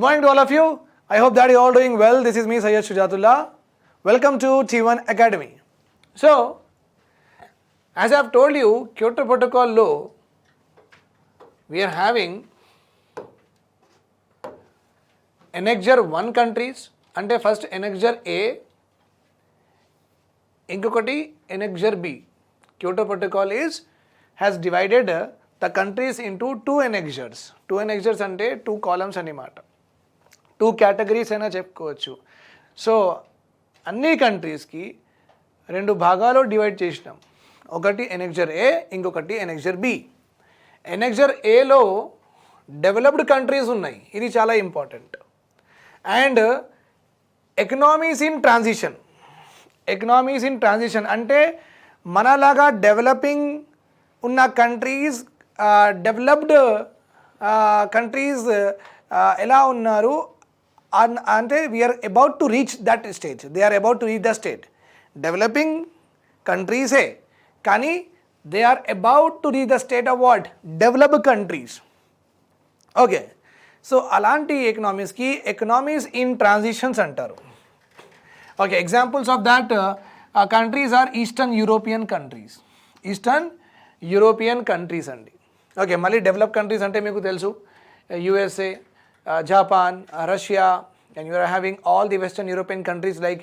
Good morning to all of you. I hope that you're all doing well. This is me, Sayyid Shujatullah. Welcome to T1 Academy. So, as I've told you, Kyoto Protocol law, we are having Annexure 1 countries, అంటే first Annexure A, ఇంకొకటి Annexure B. Kyoto Protocol has divided the countries into two annexures. Two annexures అంటే two columns అన్నమాట. Two categories అయినా చెప్పుకోవచ్చు. So అన్ని కంట్రీస్కి రెండు భాగాలు డివైడ్ చేసినాం. ఒకటి ఎనెక్జర్ ఏ, ఇంకొకటి ఎనెక్జర్ బి. ఎనెక్జర్ ఏలో డెవలప్డ్ కంట్రీస్ ఉన్నాయి, ఇది చాలా important. And economies in transition. Economies in transition అంటే మనలాగా డెవలపింగ్ ఉన్న కంట్రీస్, డెవలప్డ్ కంట్రీస్ ఎలా ఉన్నారు అంటే we are about to reach that stage. They are about to reach the state. Developing కంట్రీసే, కానీ they are about to reach the state of what? Developed countries. Okay, so అలాంటి ఎకనామీస్కి economies in transitions అంటారు. Okay, examples of that countries are eastern European countries. Eastern European countries అండి. Okay, మళ్ళీ develop countries అంటే మీకు తెలుసు, USA, Japan, Russia, and you are having all the Western European countries like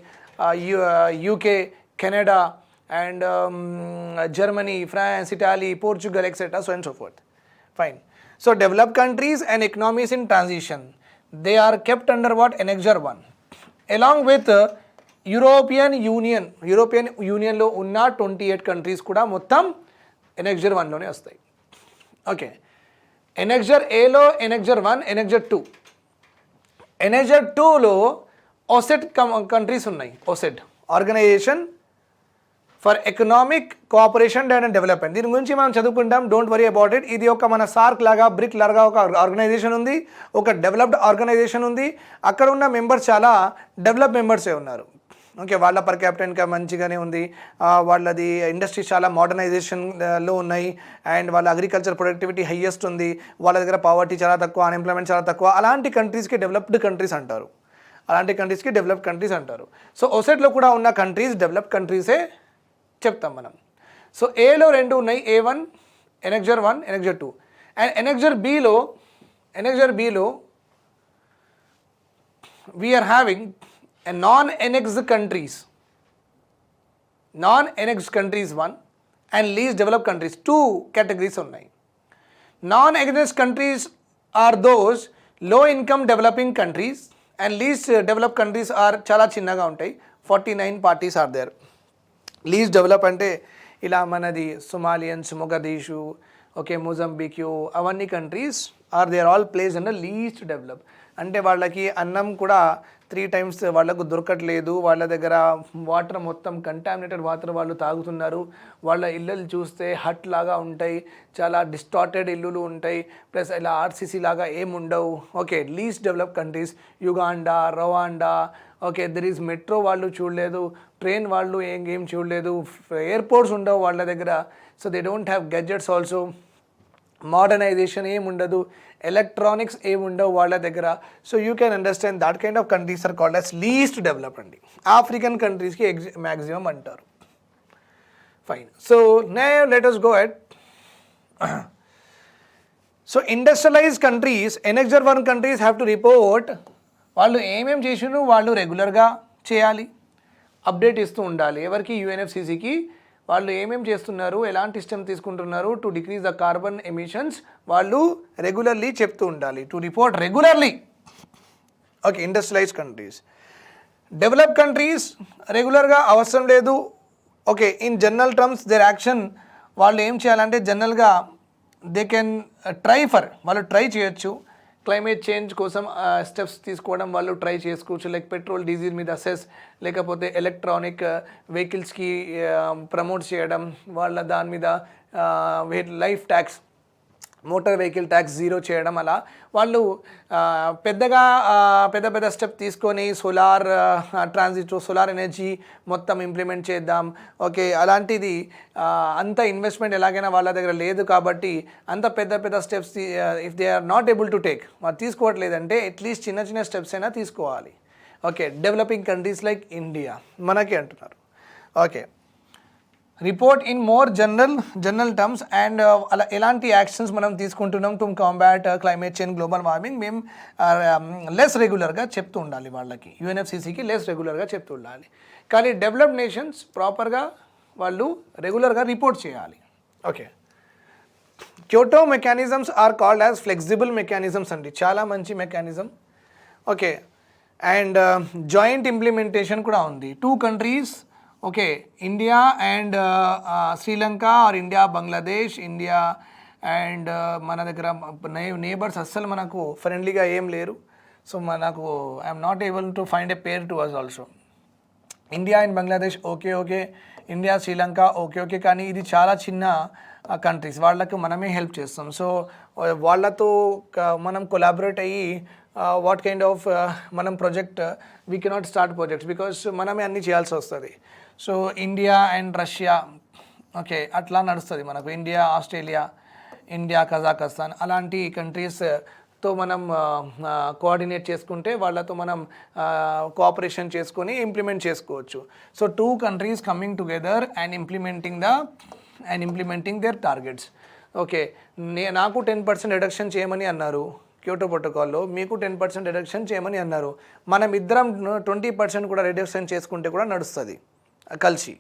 UK, Canada, and Germany, France, Italy, Portugal, etc. so and so forth. Fine. So developed countries and economies in transition, they are kept under what? Annexure 1. Along with European Union lo unna 28 countries kuda mottam Annexure 1 lone vastayi. Okay. Annexure ఏలో annexure 1, annexure 2. Annexure 2లో OSET countries ఉన్నాయి. OSET, organisation for economic cooperation and development. దీని గురించి మనం చదువుకుంటాం, don't worry about it. ఇది ఒక మన సార్క్ లాగా, బ్రిక్ లాగా ఒక ఆర్గనైజేషన్ ఉంది, ఒక డెవలప్డ్ ఆర్గనైజేషన్ ఉంది. అక్కడ ఉన్న మెంబర్స్ చాలా డెవలప్ మెంబర్సే ఉన్నారు. ఓకే, వాళ్ళ పర్ క్యాపిటల్ ఇన్కమ్ మంచిగానే ఉంది, వాళ్ళది ఇండస్ట్రీస్ చాలా మోడర్నైజేషన్లో ఉన్నాయి, అండ్ వాళ్ళ అగ్రికల్చర్ ప్రొడక్టివిటీ హైయెస్ట్ ఉంది, వాళ్ళ దగ్గర పావర్టీ చాలా తక్కువ, అన్ఎంప్లాయ్మెంట్ చాలా తక్కువ. అలాంటి కంట్రీస్కి డెవలప్డ్ కంట్రీస్ అంటారు. అలాంటి కంట్రీస్కి డెవలప్డ్ కంట్రీస్ అంటారు. సో OSETలో కూడా ఉన్న కంట్రీస్ డెవలప్డ్ కంట్రీసే చెప్తాం మనం. సో ఏలో రెండు ఉన్నాయి, A1, annexure 1, annexure 2. And annexure below we are having non-annexed countries 1 and least developed countries 2 categories ఉన్నాయి. Non-annexed countries are those low income developing countries and least developed countries are చాలా చిన్నగా ఉంటాయి. 49 parties are there. least develop అంటే ఇలా మనది సొమాలియన్స్, మొగదీషు, okay, Mozambique, అవన్నీ countries are they are all place and least develop. అంటే వాళ్ళకి అన్నం కూడా 3 times వాళ్ళకు దొరకట్లేదు, వాళ్ళ దగ్గర వాటర్ మొత్తం కంటామినేటెడ్ వాటర్ వాళ్ళు తాగుతున్నారు. వాళ్ళ ఇళ్ళు చూస్తే హట్ లాగా ఉంటాయి, చాలా డిస్టార్టెడ్ ఇల్లులు ఉంటాయి, ప్లస్ ఇలా ఆర్సీసీ లాగా ఏముండవు. Okay, least develop countries Uganda, Rwanda. Okay, there is metro వాళ్ళు చూడలేదు, ట్రైన్ వాళ్ళు ఏం చూడలేదు, ఎయిర్పోర్ట్స్ ఉండవు వాళ్ళ దగ్గర. So they don't have gadgets also. Modernisation ఏముండదు, ఎలక్ట్రానిక్స్ ఏముండవు వాళ్ళ దగ్గర. So you can understand that kind of countries are called as least developed అండి. ఆఫ్రికన్ కంట్రీస్కి మ్యాక్సిమం అంటారు. Fine. So now let us go ahead. So industrialised countries, annexure 1 countries have to report వాళ్ళు ఏమేమి చేసినో వాళ్ళు రెగ్యులర్గా చేయాలి, అప్డేట్ ఇస్తూ ఉండాలి. ఎవరికి? UNFCCకి. వాళ్ళు ఏమేమి చేస్తున్నారు, ఎలాంటి స్టెప్ తీసుకుంటున్నారు to decrease the carbon emissions, వాళ్ళు రెగ్యులర్లీ చెప్తూ ఉండాలి, to report regularly. Okay, industrialised countries. Develop countries రెగ్యులర్గా అవసరం లేదు. Okay, in general terms their action, వాళ్ళు ఏం చేయాలంటే జనరల్గా దే కెన్ వాళ్ళు ట్రై చేయొచ్చు. క్లైమేట్ చేంజ్ కోసం స్టెప్స్ తీసుకోవడం వాళ్ళు ట్రై చేసుకోవచ్చు. లైక్ పెట్రోల్, డీజిల్ మీద అసెస్, లేకపోతే ఎలక్ట్రానిక్ వెహికల్స్కి ప్రమోట్ చేయడం, వాళ్ళ దాని మీద life tax motor vehicle tax zero చేయడం, అలా వాళ్ళు పెద్ద పెద్ద స్టెప్ తీసుకొని సోలార్ ట్రాన్సిట్, సోలార్ ఎనర్జీ మొత్తం ఇంప్లిమెంట్ చేద్దాం. ఓకే, అలాంటిది అంత ఇన్వెస్ట్మెంట్ ఎలాగైనా వాళ్ళ దగ్గర లేదు కాబట్టి అంత పెద్ద steps if they are not able to take, వాళ్ళు తీసుకోవట్లేదంటే అట్లీస్ట్ చిన్న స్టెప్స్ అయినా తీసుకోవాలి. Okay, developing countries like India మనకి అంటున్నారు. Okay, report in more general terms and అలా ఎలాంటి యాక్షన్స్ మనం తీసుకుంటున్నాం to combat climate change, global warming, మేము లెస్ రెగ్యులర్గా చెప్తూ ఉండాలి వాళ్ళకి, యుఎన్ఎఫ్సిసికి లెస్ రెగ్యులర్గా చెప్తూ ఉండాలి. కానీ డెవలప్డ్ నేషన్స్ ప్రాపర్గా వాళ్ళు రెగ్యులర్గా రిపోర్ట్ చేయాలి. Okay, Kyoto mechanisms are called as flexible mechanisms అండి, చాలా మంచి mechanism. Okay, and joint implementation కూడా ఉంది. 2 countries, okay, India and Sri Lanka are India Bangladesh, India and మన దగ్గర నేబర్స్ అస్సలు మనకు ఫ్రెండ్లీగా ఏం లేరు. సో మనకు I'm not able to find a pair to us also. India and Bangladesh okay, India Sri Lanka okay, కానీ ఇది చాలా చిన్న కంట్రీస్, వాళ్ళకు మనమే హెల్ప్ చేస్తాం. సో వాళ్ళతో మనం కొలాబరేట్ అయ్యి వాట్ కైండ్ ఆఫ్ మనం project we cannot start projects because మనమే అన్నీ చేయాల్సి వస్తుంది. So India and Russia, okay, అట్లా నడుస్తుంది మనకు. ఇండియా, ఆస్ట్రేలియా, ఇండియా, కజాకస్తాన్ అలాంటి కంట్రీస్తో మనం కోఆర్డినేట్ చేసుకుంటే వాళ్ళతో మనం కోఆపరేషన్ చేసుకొని ఇంప్లిమెంట్ చేసుకోవచ్చు. So 2 countries coming together and implementing their targets. Okay, నాకు 10% రిడక్షన్ చేయమని అన్నారు క్యోటో ప్రోటోకాల్లో, మీకు 10% రిడక్షన్ చేయమని అన్నారు. మనం ఇద్దరం 20% కూడా రిడక్షన్ చేసుకుంటే కూడా నడుస్తుంది కలిసి.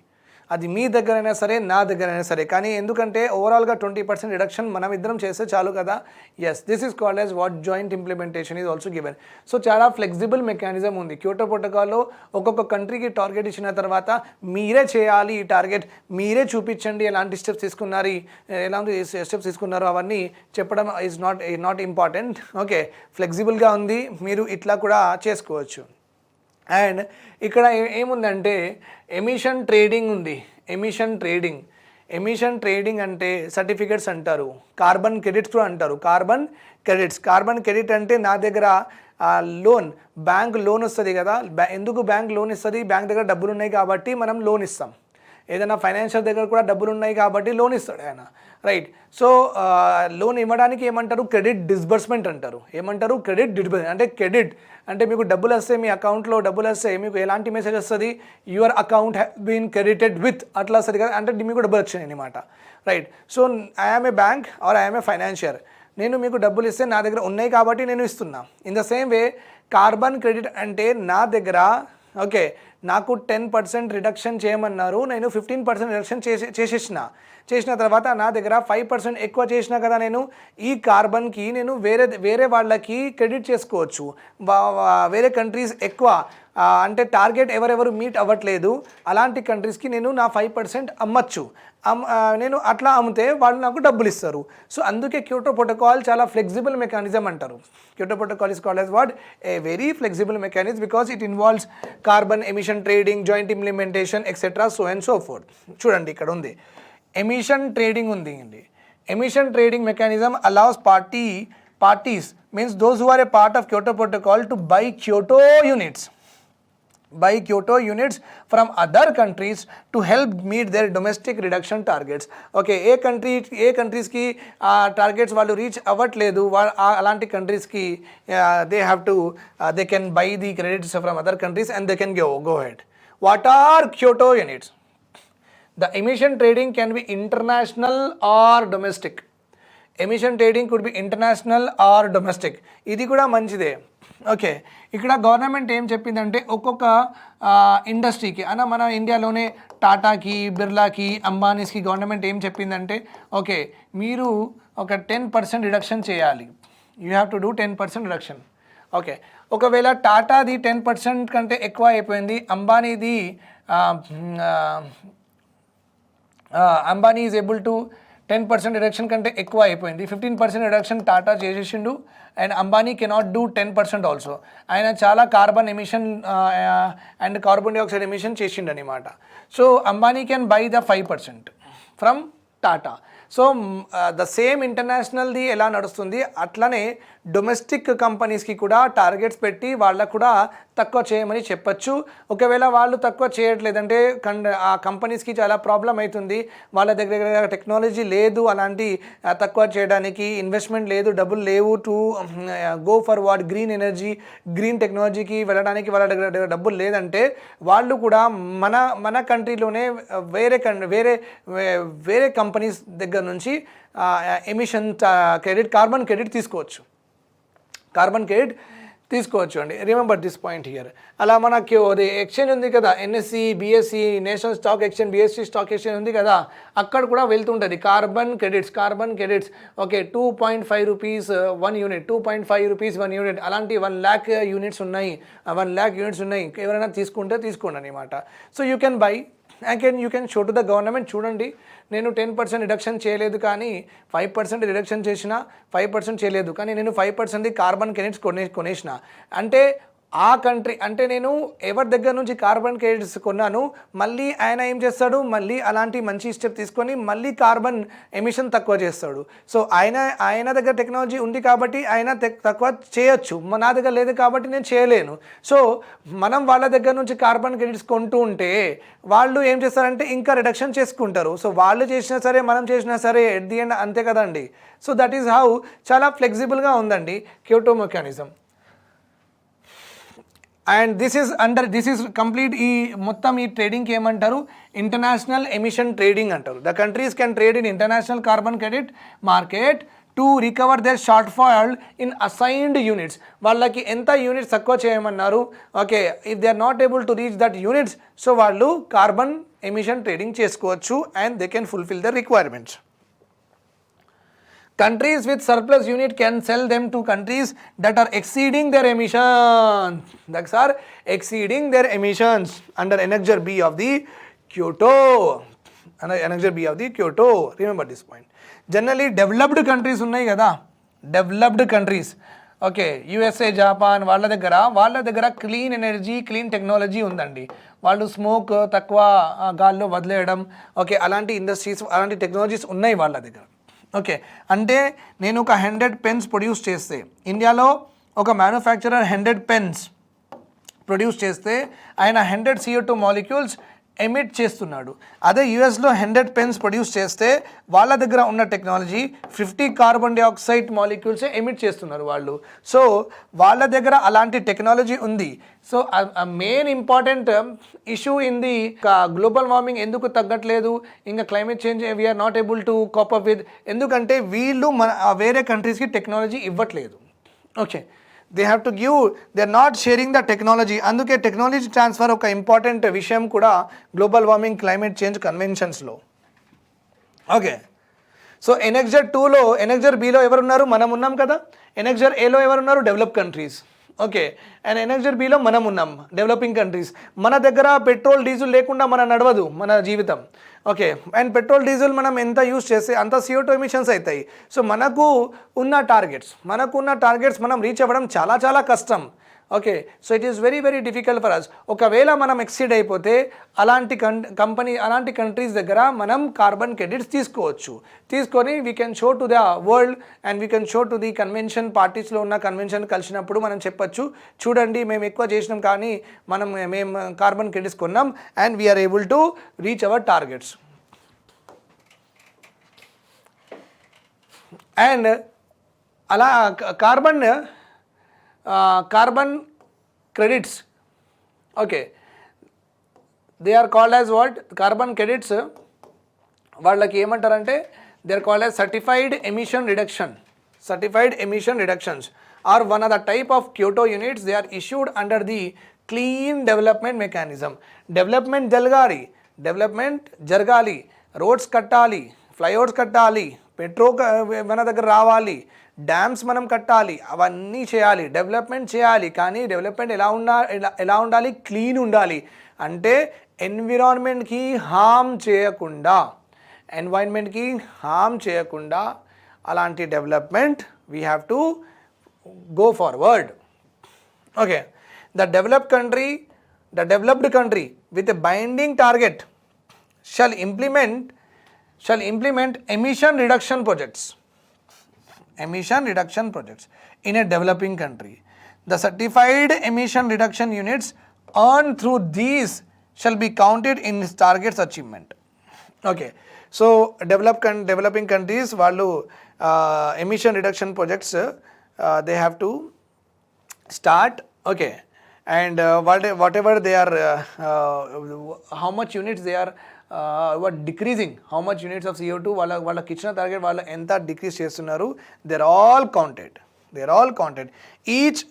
అది మీ దగ్గరైనా సరే, నా దగ్గరైనా సరే. కానీ ఎందుకంటే ఓవరాల్గా 20% రిడక్షన్ మనం ఇద్దరం చేస్తే చాలు కదా. Yes, this is called as what joint implementation is also given. So చాలా ఫ్లెక్సిబుల్ మెకానిజం ఉంది క్యోటో ప్రోటోకాల్లో. ఒక్కొక్క కంట్రీకి టార్గెట్ ఇచ్చిన తర్వాత మీరే చేయాలి ఈ టార్గెట్, మీరే చూపించండి ఎలాంటి స్టెప్స్ తీసుకున్నారు అవన్నీ చెప్పడం ఈజ్ నాట్ ఇంపార్టెంట్. ఓకే, ఫ్లెక్సిబుల్గా ఉంది, మీరు ఇట్లా కూడా చేసుకోవచ్చు. అండ్ ఇక్కడ ఏముందంటే ఎమిషన్ ట్రేడింగ్ ఉంది. ఎమిషన్ ట్రేడింగ్ అంటే సర్టిఫికెట్స్ అంటారు, కార్బన్ క్రెడిట్స్ కూడా అంటారు. కార్బన్ క్రెడిట్ అంటే నా దగ్గర లోన్, బ్యాంక్ లోన్ వస్తుంది కదా. ఎందుకు బ్యాంక్ లోన్ ఇస్తుంది? బ్యాంక్ దగ్గర డబ్బులు ఉన్నాయి కాబట్టి మనం లోన్ ఇస్తాం. ఏదైనా ఫైనాన్షియల్ దగ్గర కూడా డబ్బులు ఉన్నాయి కాబట్టి లోన్ ఇస్తాడు ఆయన, రైట్. సో లోన్ ఇవ్వడానికి ఏమంటారు? క్రెడిట్ డిస్బర్స్మెంట్ అంటారు. ఏమంటారు? క్రెడిట్ డిస్బర్స్మెంట్ అంటే క్రెడిట్ అంటే మీకు డబ్బులు వస్తే, మీ అకౌంట్లో డబ్బులు వస్తే మీకు ఎలాంటి మెసేజ్ వస్తుంది? Your account have been credited with అట్లా వస్తుంది కదా, అంటే మీకు డబ్బులు వచ్చినాయి అనమాట, right. So I'm a bank or I'm a financier, నేను మీకు డబ్బులు ఇస్తే నా దగ్గర ఉన్నాయి కాబట్టి నేను ఇస్తున్నా. In the same way carbon credit అంటే నా దగ్గర, ఓకే, నాకు 10% రిడక్షన్ చేయమన్నారు, నేను 15% రిడక్షన్ చేసిన తర్వాత నా దగ్గర 5% ఎక్కువ చేసినా కదా, నేను ఈ కార్బన్కి నేను వేరే వాళ్ళకి క్రెడిట్ చేసుకోవచ్చు. వేరే కంట్రీస్ ఎక్కువ అంటే టార్గెట్ ఎవరెవరు మీట్ అవ్వట్లేదు అలాంటి కంట్రీస్కి నేను నా 5% అమ్మచ్చు. నేను అట్లా అమ్మితే వాళ్ళు నాకు డబ్బులు ఇస్తారు. సో అందుకే క్యోటో ప్రోటోకాల్ చాలా ఫ్లెక్సిబుల్ మెకానిజం అంటారు. Kyoto protocol is called as what? A very flexible mechanism because it involves carbon emission trading, joint implementation etcetera, so and so fourth. చూడండి ఇక్కడ ఉంది ఎమిషన్ ట్రేడింగ్ ఉంది. Emission trading mechanism allows parties means those who are a part of Kyoto Protocol to buy Kyoto units from other countries to help meet their domestic reduction targets. Okay, ఏ కంట్రీస్కి targets వాళ్ళు reach అవ్వట్లేదు, అలాంటి కంట్రీస్కి they can buy the credits from other countries and they can go ahead. What are Kyoto units? The emission trading can be international or domestic. Emission trading could be international or domestic. ఇది కూడా మంచిదే. Okay, ఇక్కడ government ఏం చెప్పిందంటే ఒక్కొక్క ఇండస్ట్రీకి మన ఇండియాలోనే టాటాకి, బిర్లాకి, అంబానీస్కి గవర్నమెంట్ ఏం చెప్పిందంటే ఓకే మీరు ఒక 10% రిడక్షన్ చేయాలి. You have to do 10% reduction. Okay, ఒకవేళ టాటాది 10% కంటే ఎక్కువ అయిపోయింది, Ambani is able to 10% reduction కంటే ఎక్కువ అయిపోయింది, 15% రిడక్షన్ టాటా చేసేసిండు and Ambani cannot do 10% also. ఆయన చాలా carbon emission and carbon dioxide emission చేసిండు అనమాట. So Ambani can buy the 5% from Tata. So the same ఇంటర్నేషనల్ది ఎలా నడుస్తుంది అట్లనే డొమెస్టిక్ కంపెనీస్కి కూడా టార్గెట్స్ పెట్టి వాళ్ళకు కూడా తక్కువ చేయమని చెప్పచ్చు. ఒకవేళ వాళ్ళు తక్కువ చేయట్లేదంటే ఆ కంపెనీస్కి చాలా ప్రాబ్లం అవుతుంది, వాళ్ళ దగ్గర టెక్నాలజీ లేదు, అలాంటి తక్కువ చేయడానికి ఇన్వెస్ట్మెంట్ లేదు, డబ్బులు లేవు to go for what green energy green టెక్నాలజీకి వెళ్ళడానికి వాళ్ళ దగ్గర డబ్బులు లేదంటే వాళ్ళు కూడా మన కంట్రీలోనే వేరే కంపెనీస్ దగ్గర నుంచి ఎమిషన్ క్రెడిట్ కార్బన్ క్రెడిట్ తీసుకోవచ్చు అండి. Remember this point here. అలా మనకి ఎక్స్చేంజ్ ఉంది కదా, NSE, BSE, national stock exchange, BSE stock exchange ఉంది కదా, అక్కడ కూడా వెళ్తుంటుంది carbon credits. Okay, 2.5 rupees 1 unit, 2.5 rupees 1 unit, అలాంటి 1 lakh యూనిట్స్ ఉన్నాయి. ఎవరైనా తీసుకుంటే తీసుకోండి అనమాట. So you can buy you can show to the government, చూడండి నేను 10% రిడక్షన్ చేయలేదు కానీ 5% రిడక్షన్ చేసిన, 5% చేయలేదు కానీ నేను 5% కార్బన్ క్రెడిట్స్ కొనేసిన అంటే ఆ కంట్రీ అంటే నేను ఎవరి దగ్గర నుంచి కార్బన్ క్రెడిట్స్ కొన్నాను, మళ్ళీ ఆయన ఏం చేస్తాడు, మళ్ళీ అలాంటి మంచి స్టెప్ తీసుకొని మళ్ళీ కార్బన్ ఎమిషన్ తక్కువ చేస్తాడు. సో ఆయన దగ్గర టెక్నాలజీ ఉంది కాబట్టి ఆయన తక్కువ చేయొచ్చు, నా దగ్గర లేదు కాబట్టి నేను చేయలేను. సో మనం వాళ్ళ దగ్గర నుంచి కార్బన్ క్రెడిట్స్ కొంటూ ఉంటే వాళ్ళు ఏం చేస్తారంటే ఇంకా రిడక్షన్ చేసుకుంటారు. సో వాళ్ళు చేసినా సరే మనం చేసినా సరే ఎట్ ది ఎండ్ అంతే కదండి. సో దట్ ఈస్ హౌ చాలా ఫ్లెక్సిబుల్గా ఉందండి Kyoto mechanism. And this is complete. ఈ మొత్తం ఈ ట్రేడింగ్కి ఏమంటారు, ఇంటర్నేషనల్ ఎమిషన్ ట్రేడింగ్ అంటారు. The countries can trade in international carbon credit market to recover their shortfall in assigned units. వాళ్ళకి ఎంత యూనిట్స్ తక్కువ చేయమన్నారు, okay, if they are not able to reach that units, so వాళ్ళు carbon emission trading చేసుకోవచ్చు and they can fulfil the requirements. Countries with surplus unit can sell them to countries that are exceeding their emissions. That are exceeding their emissions under Annexure B of the Kyoto. Annexure B of the Kyoto. Remember this point. Generally developed countries ఉన్నాయి కదా, developed countries. Okay, USA, Japan వాళ్ళ దగ్గర clean energy, clean technology ఉందండి. వాళ్ళు smoke తక్కువ గాల్లో వదిలేయడం, okay, అలాంటి ఇండస్ట్రీస్, అలాంటి టెక్నాలజీస్ ఉన్నాయి వాళ్ళ దగ్గర. ఓకే, అంటే నేను ఒక 100 pens ప్రొడ్యూస్ చేస్తే, ఇండియాలో ఒక మ్యానుఫ్యాక్చరర్ 100 pens ప్రొడ్యూస్ చేస్తే ఆయన 100 CO2 మాలిక్యూల్స్ ఎమిట్ చేస్తున్నాడు. అదే యూఎస్లో 100 pens ప్రొడ్యూస్ చేస్తే వాళ్ళ దగ్గర ఉన్న టెక్నాలజీ 50 కార్బన్ డైఆక్సైడ్ మాలిక్యూల్సే ఎమిట్ చేస్తున్నారు వాళ్ళు. సో వాళ్ళ దగ్గర అలాంటి టెక్నాలజీ ఉంది. So main important issue in the global warming ఎందుకు తగ్గట్లేదు, ఇంకా climate change we are not able to cope up with, ఎందుకంటే వీళ్ళు వేరే కంట్రీస్కి టెక్నాలజీ ఇవ్వట్లేదు. Okay, they have to give, they are not sharing the technology. అందుకే టెక్నాలజీ ట్రాన్స్ఫర్ ఒక ఇంపార్టెంట్ విషయం కూడా గ్లోబల్ వార్మింగ్, క్లైమేట్ చేంజ్ కన్వెన్షన్స్లో. ఓకే, సో ఎనెక్జర్ 2లో, ఎనెక్జర్ బిలో ఎవరున్నారు, మనం ఉన్నాం కదా. ఎనెక్జర్ ఏలో ఎవరున్నారు, develop countries. Okay, and annexure below మనం ఉన్నాం, డెవలపింగ్ కంట్రీస్. మన దగ్గర పెట్రోల్ డీజిల్ లేకుండా నడవదు మన జీవితం. ఓకే, అండ్ పెట్రోల్ డీజిల్ మనం ఎంత యూస్ చేస్తే అంత CO2 ఎమిషన్స్ అవుతాయి. సో మనకు ఉన్న టార్గెట్స్ మనం రీచ్ అవ్వడం చాలా కష్టం. Okay, so it is very difficult for us. ఒకవేళ మనం ఎక్సీడ్ అయిపోతే అలాంటి కంట్రీస్ దగ్గర మనం కార్బన్ క్రెడిట్స్ తీసుకొని we can show to the world and we can show to the convention, పార్టీస్లో ఉన్న కన్వెన్షన్ కలిసినప్పుడు మనం చెప్పచ్చు, చూడండి మేము ఎక్కువ చేసినాం కానీ మేము కార్బన్ క్రెడిట్స్ కొన్నాం and we are able to reach our targets. And అలా carbon credits, okay, they are called as what, carbon credits వాళ్ళకి ఏమంటారంటే they are called as certified emission reductions are one of the type of Kyoto units. They are issued under the clean development mechanism. Development జరగాలి, roads కట్టాలి, flyovers కట్టాలి, petrol మన దగ్గర రావాలి, dams మనం కట్టాలి, అవన్నీ చేయాలి, డెవలప్మెంట్ చేయాలి. కానీ డెవలప్మెంట్ ఎలా ఉండాలి, క్లీన్ ఉండాలి. అంటే ఎన్విరాన్మెంట్కి హామ్ చేయకుండా అలాంటి development we have to go forward. Okay, the developed country with a binding target shall implement shall implement emission reduction projects in a developing country. The certified emission reduction units earned through these shall be counted in its targets achievement. Okay, so developing countries వాళ్ళు emission reduction projects they have to start. Okay, and whatever they are how much units they are decreasing, how much units of CO2 వాళ్ళకి ఇచ్చిన target వాళ్ళు ఎంత decrease చేస్తున్నారు, they are all counted. Each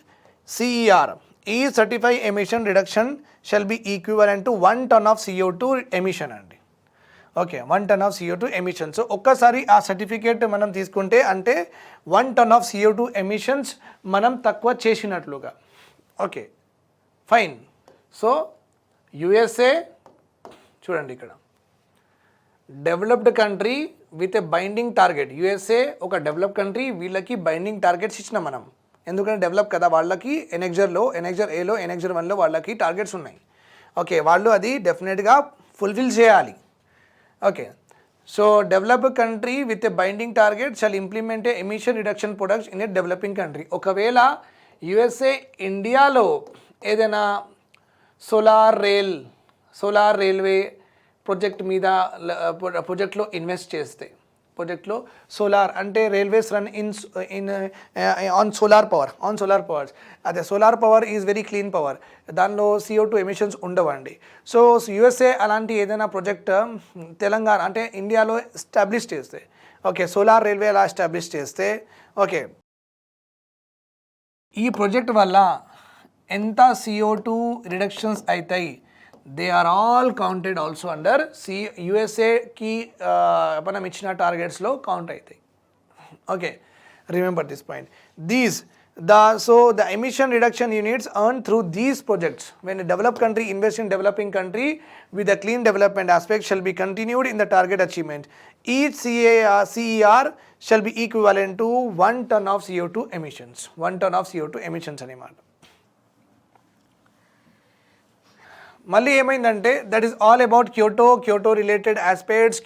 CER, each certified emission reduction shall be equivalent to 1 ton of CO2 emission అండి. Okay, 1 ton of CO2 emission. So ఒక్కసారి ఆ certificate మనం తీసుకుంటే అంటే 1 ton of CO2 emissions మనం తక్కువ చేసినట్లుగా. Okay, fine. సో USA చూడండి ఇక్కడ developed country with a binding target. USA ఒక డెవలప్ కంట్రీ, వీళ్ళకి బైండింగ్ టార్గెట్స్ ఇచ్చినాం మనం, ఎందుకంటే డెవలప్ కదా, వాళ్ళకి ఎనెక్జర్ ఏలో ఎనెక్జర్ 1లో వాళ్ళకి టార్గెట్స్ ఉన్నాయి. ఓకే, వాళ్ళు అది డెఫినెట్గా ఫుల్ఫిల్ చేయాలి. Okay, so developed country with a binding target shall implement A emission reduction products in a developing country. ఒకవేళ USA ఇండియాలో ఏదైనా సోలార్ రైల్వే ప్రాజెక్ట్లో ఇన్వెస్ట్ చేస్తే, ప్రాజెక్ట్లో సోలార్ అంటే railways run on solar powers, అదే solar power is very clean power, దానిలో CO2 emissions ఉండవండి. సో USA అలాంటి ఏదైనా ప్రాజెక్ట్ తెలంగాణ అంటే ఇండియాలో ఎస్టాబ్లిష్ చేస్తే, ఓకే, సోలార్ రైల్వే అలా ఎస్టాబ్లిష్ చేస్తే, ఓకే, ఈ ప్రాజెక్ట్ వల్ల ఎంత CO2 రిడక్షన్స్ అవుతాయి, they are all counted also under USAకి మనం ఇచ్చిన టార్గెట్స్లో కౌంట్ అవుతాయి. Okay, remember this point. The emission reduction units earned through these projects when a developed country invests in developing country with a clean development aspect shall be continued in the target achievement. Each CER shall be equivalent to 1 ton of CO2 emissions. 1 ton of CO2 emissions అన్నమాట. మళ్ళీ ఏమైందంటే that is all about Kyoto related aspects.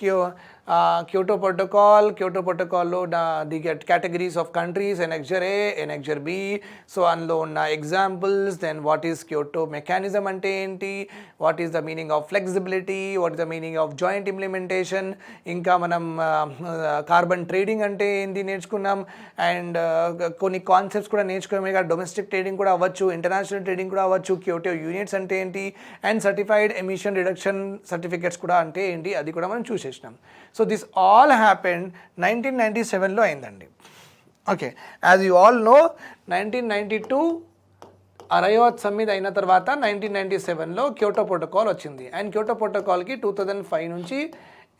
Kyoto ప్రోటోకాల్లో the categories of countries, annexure A, annexure B, so అందులో ఉన్న examples, then what is Kyoto mechanism అంటే ఏంటి, what is the meaning of flexibility, what is the meaning of joint implementation, ఇంకా మనం carbon trading అంటే ఏంటి నేర్చుకున్నాం, అండ్ కొన్ని కాన్సెప్ట్స్ కూడా నేర్చుకున్నాం. డొమెస్టిక్ ట్రేడింగ్ కూడా అవ్వచ్చు, ఇంటర్నేషనల్ ట్రేడింగ్ కూడా అవ్వచ్చు, క్యోటో యూనిట్స్ అంటే ఏంటి, and certified emission reduction certificates కూడా అంటే ఏంటి, అది కూడా మనం చూసేసినాం. సో దిస్ ఆల్ హ్యాపెండ్ 1997లో అయిందండి. Okay, as you all know 1992 అరయోత్ సమ్మిట్ అయిన తర్వాత 1997లో క్యోటో ప్రోటోకాల్ వచ్చింది. అండ్ క్యోటో ప్రోటోకాల్కి 2005 నుంచి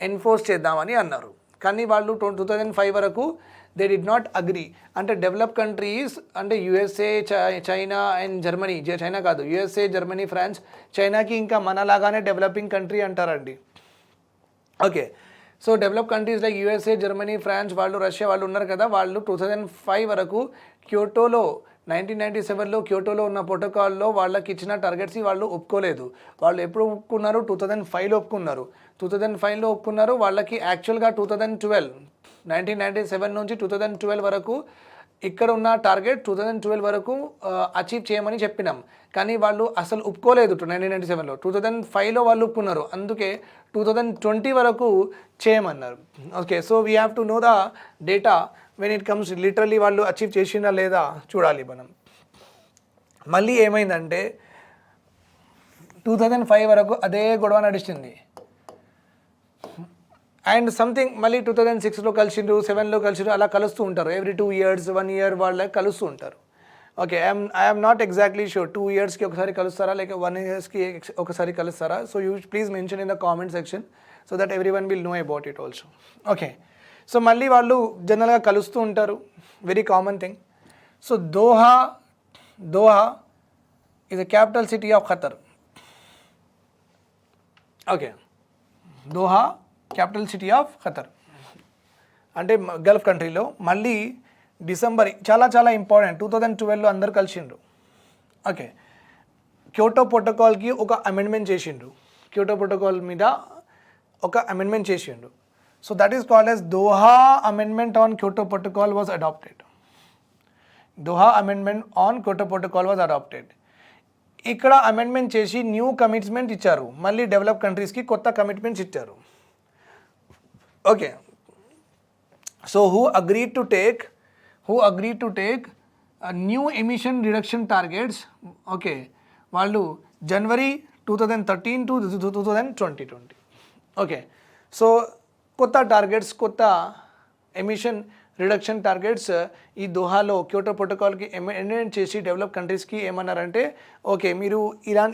ఎన్ఫోర్స్ చేద్దామని అన్నారు, కానీ వాళ్ళు 2005 వరకు దే డిడ్ నాట్ అగ్రీ. అంటే డెవలప్ కంట్రీస్ అంటే USA, China and Germany, China కాదు, USA, జర్మనీ, ఫ్రాన్స్, చైనాకి ఇంకా మనలాగానే డెవలపింగ్ కంట్రీ అంటారండి. Okay, so develop countries like USA, Germany, France, వాళ్ళు రష్యా వాళ్ళు ఉన్నారు కదా, వాళ్ళు 2005 వరకు క్యోటోలో 1997లో క్యోటోలో ఉన్న ప్రోటోకాల్లో వాళ్ళకి ఇచ్చిన టార్గెట్స్ వాళ్ళు ఒప్పుకోలేదు. వాళ్ళు ఎప్పుడు ఒప్పుకున్నారు, 2005లో ఒప్పుకున్నారు. 2005లో ఒప్పుకున్నారు. వాళ్ళకి యాక్చువల్గా 1997 నుంచి 2012 వరకు ఇక్కడ ఉన్న టార్గెట్ 2012 వరకు అచీవ్ చేయమని చెప్పినాం, కానీ వాళ్ళు అసలు ఒప్పుకోలేదు 1997లో. 2005లో వాళ్ళు ఒప్పుకున్నారు, అందుకే 2020 వరకు చేయమన్నారు. Okay, so we have to know the data when it comes literally వాళ్ళు అచీవ్ చేసినా లేదా చూడాలి మనం. మళ్ళీ ఏమైందంటే 2005 వరకు అదే గొడవ నడిచింది. అండ్ సంథింగ్ మళ్ళీ 2006లో కలిసిండ్రు, 7లో కలిసిండ్రు, అలా కలుస్తూ ఉంటారు. ఎవ్రీ 2 years 1 year వాళ్ళకి కలుస్తూ ఉంటారు. Okay, I'm not exactly sure 2 yearsకి ఒకసారి కలుస్తారా లేక 1 yearsకి ఒకసారి కలుస్తారా. So you please mention in the comment section so that everyone will know about it also. Okay, so మళ్ళీ వాళ్ళు జనరల్గా కలుస్తూ ఉంటారు, very common thing. So Doha is the capital city of Qatar. Okay, Doha capital city of Qatar అంటే Gulf కంట్రీలో. మళ్ళీ December చాలా చాలా ఇంపార్టెంట్, 2012లో అందరు కలిసిండ్రు. ఓకే, క్యోటో ప్రోటోకాల్కి ఒక అమెండ్మెంట్ చేసిండ్రు, క్యోటో ప్రోటోకాల్ మీద ఒక అమెండ్మెంట్ చేసిండ్రు. So that is called as Doha Amendment on Kyoto Protocol was adopted. Doha Amendment on Kyoto Protocol was adopted. ఇక్కడ అమెండ్మెంట్ చేసి న్యూ కమిట్మెంట్ ఇచ్చారు, మళ్ళీ డెవలప్ కంట్రీస్కి కొత్త కమిట్మెంట్స్ ఇచ్చారు. Okay, so who agreed to take new emission reduction targets. Okay, వాళ్ళు జనవరి 2013 to 2020. Okay, so కొత్త టార్గెట్స్, కొత్త ఎమిషన్ రిడక్షన్ టార్గెట్స్ ఈ దోహాలో క్యోటో ప్రోటోకాల్కి అమెండ్మెంట్ చేసి డెవలప్ కంట్రీస్కి ఏమన్నారంటే, ఓకే మీరు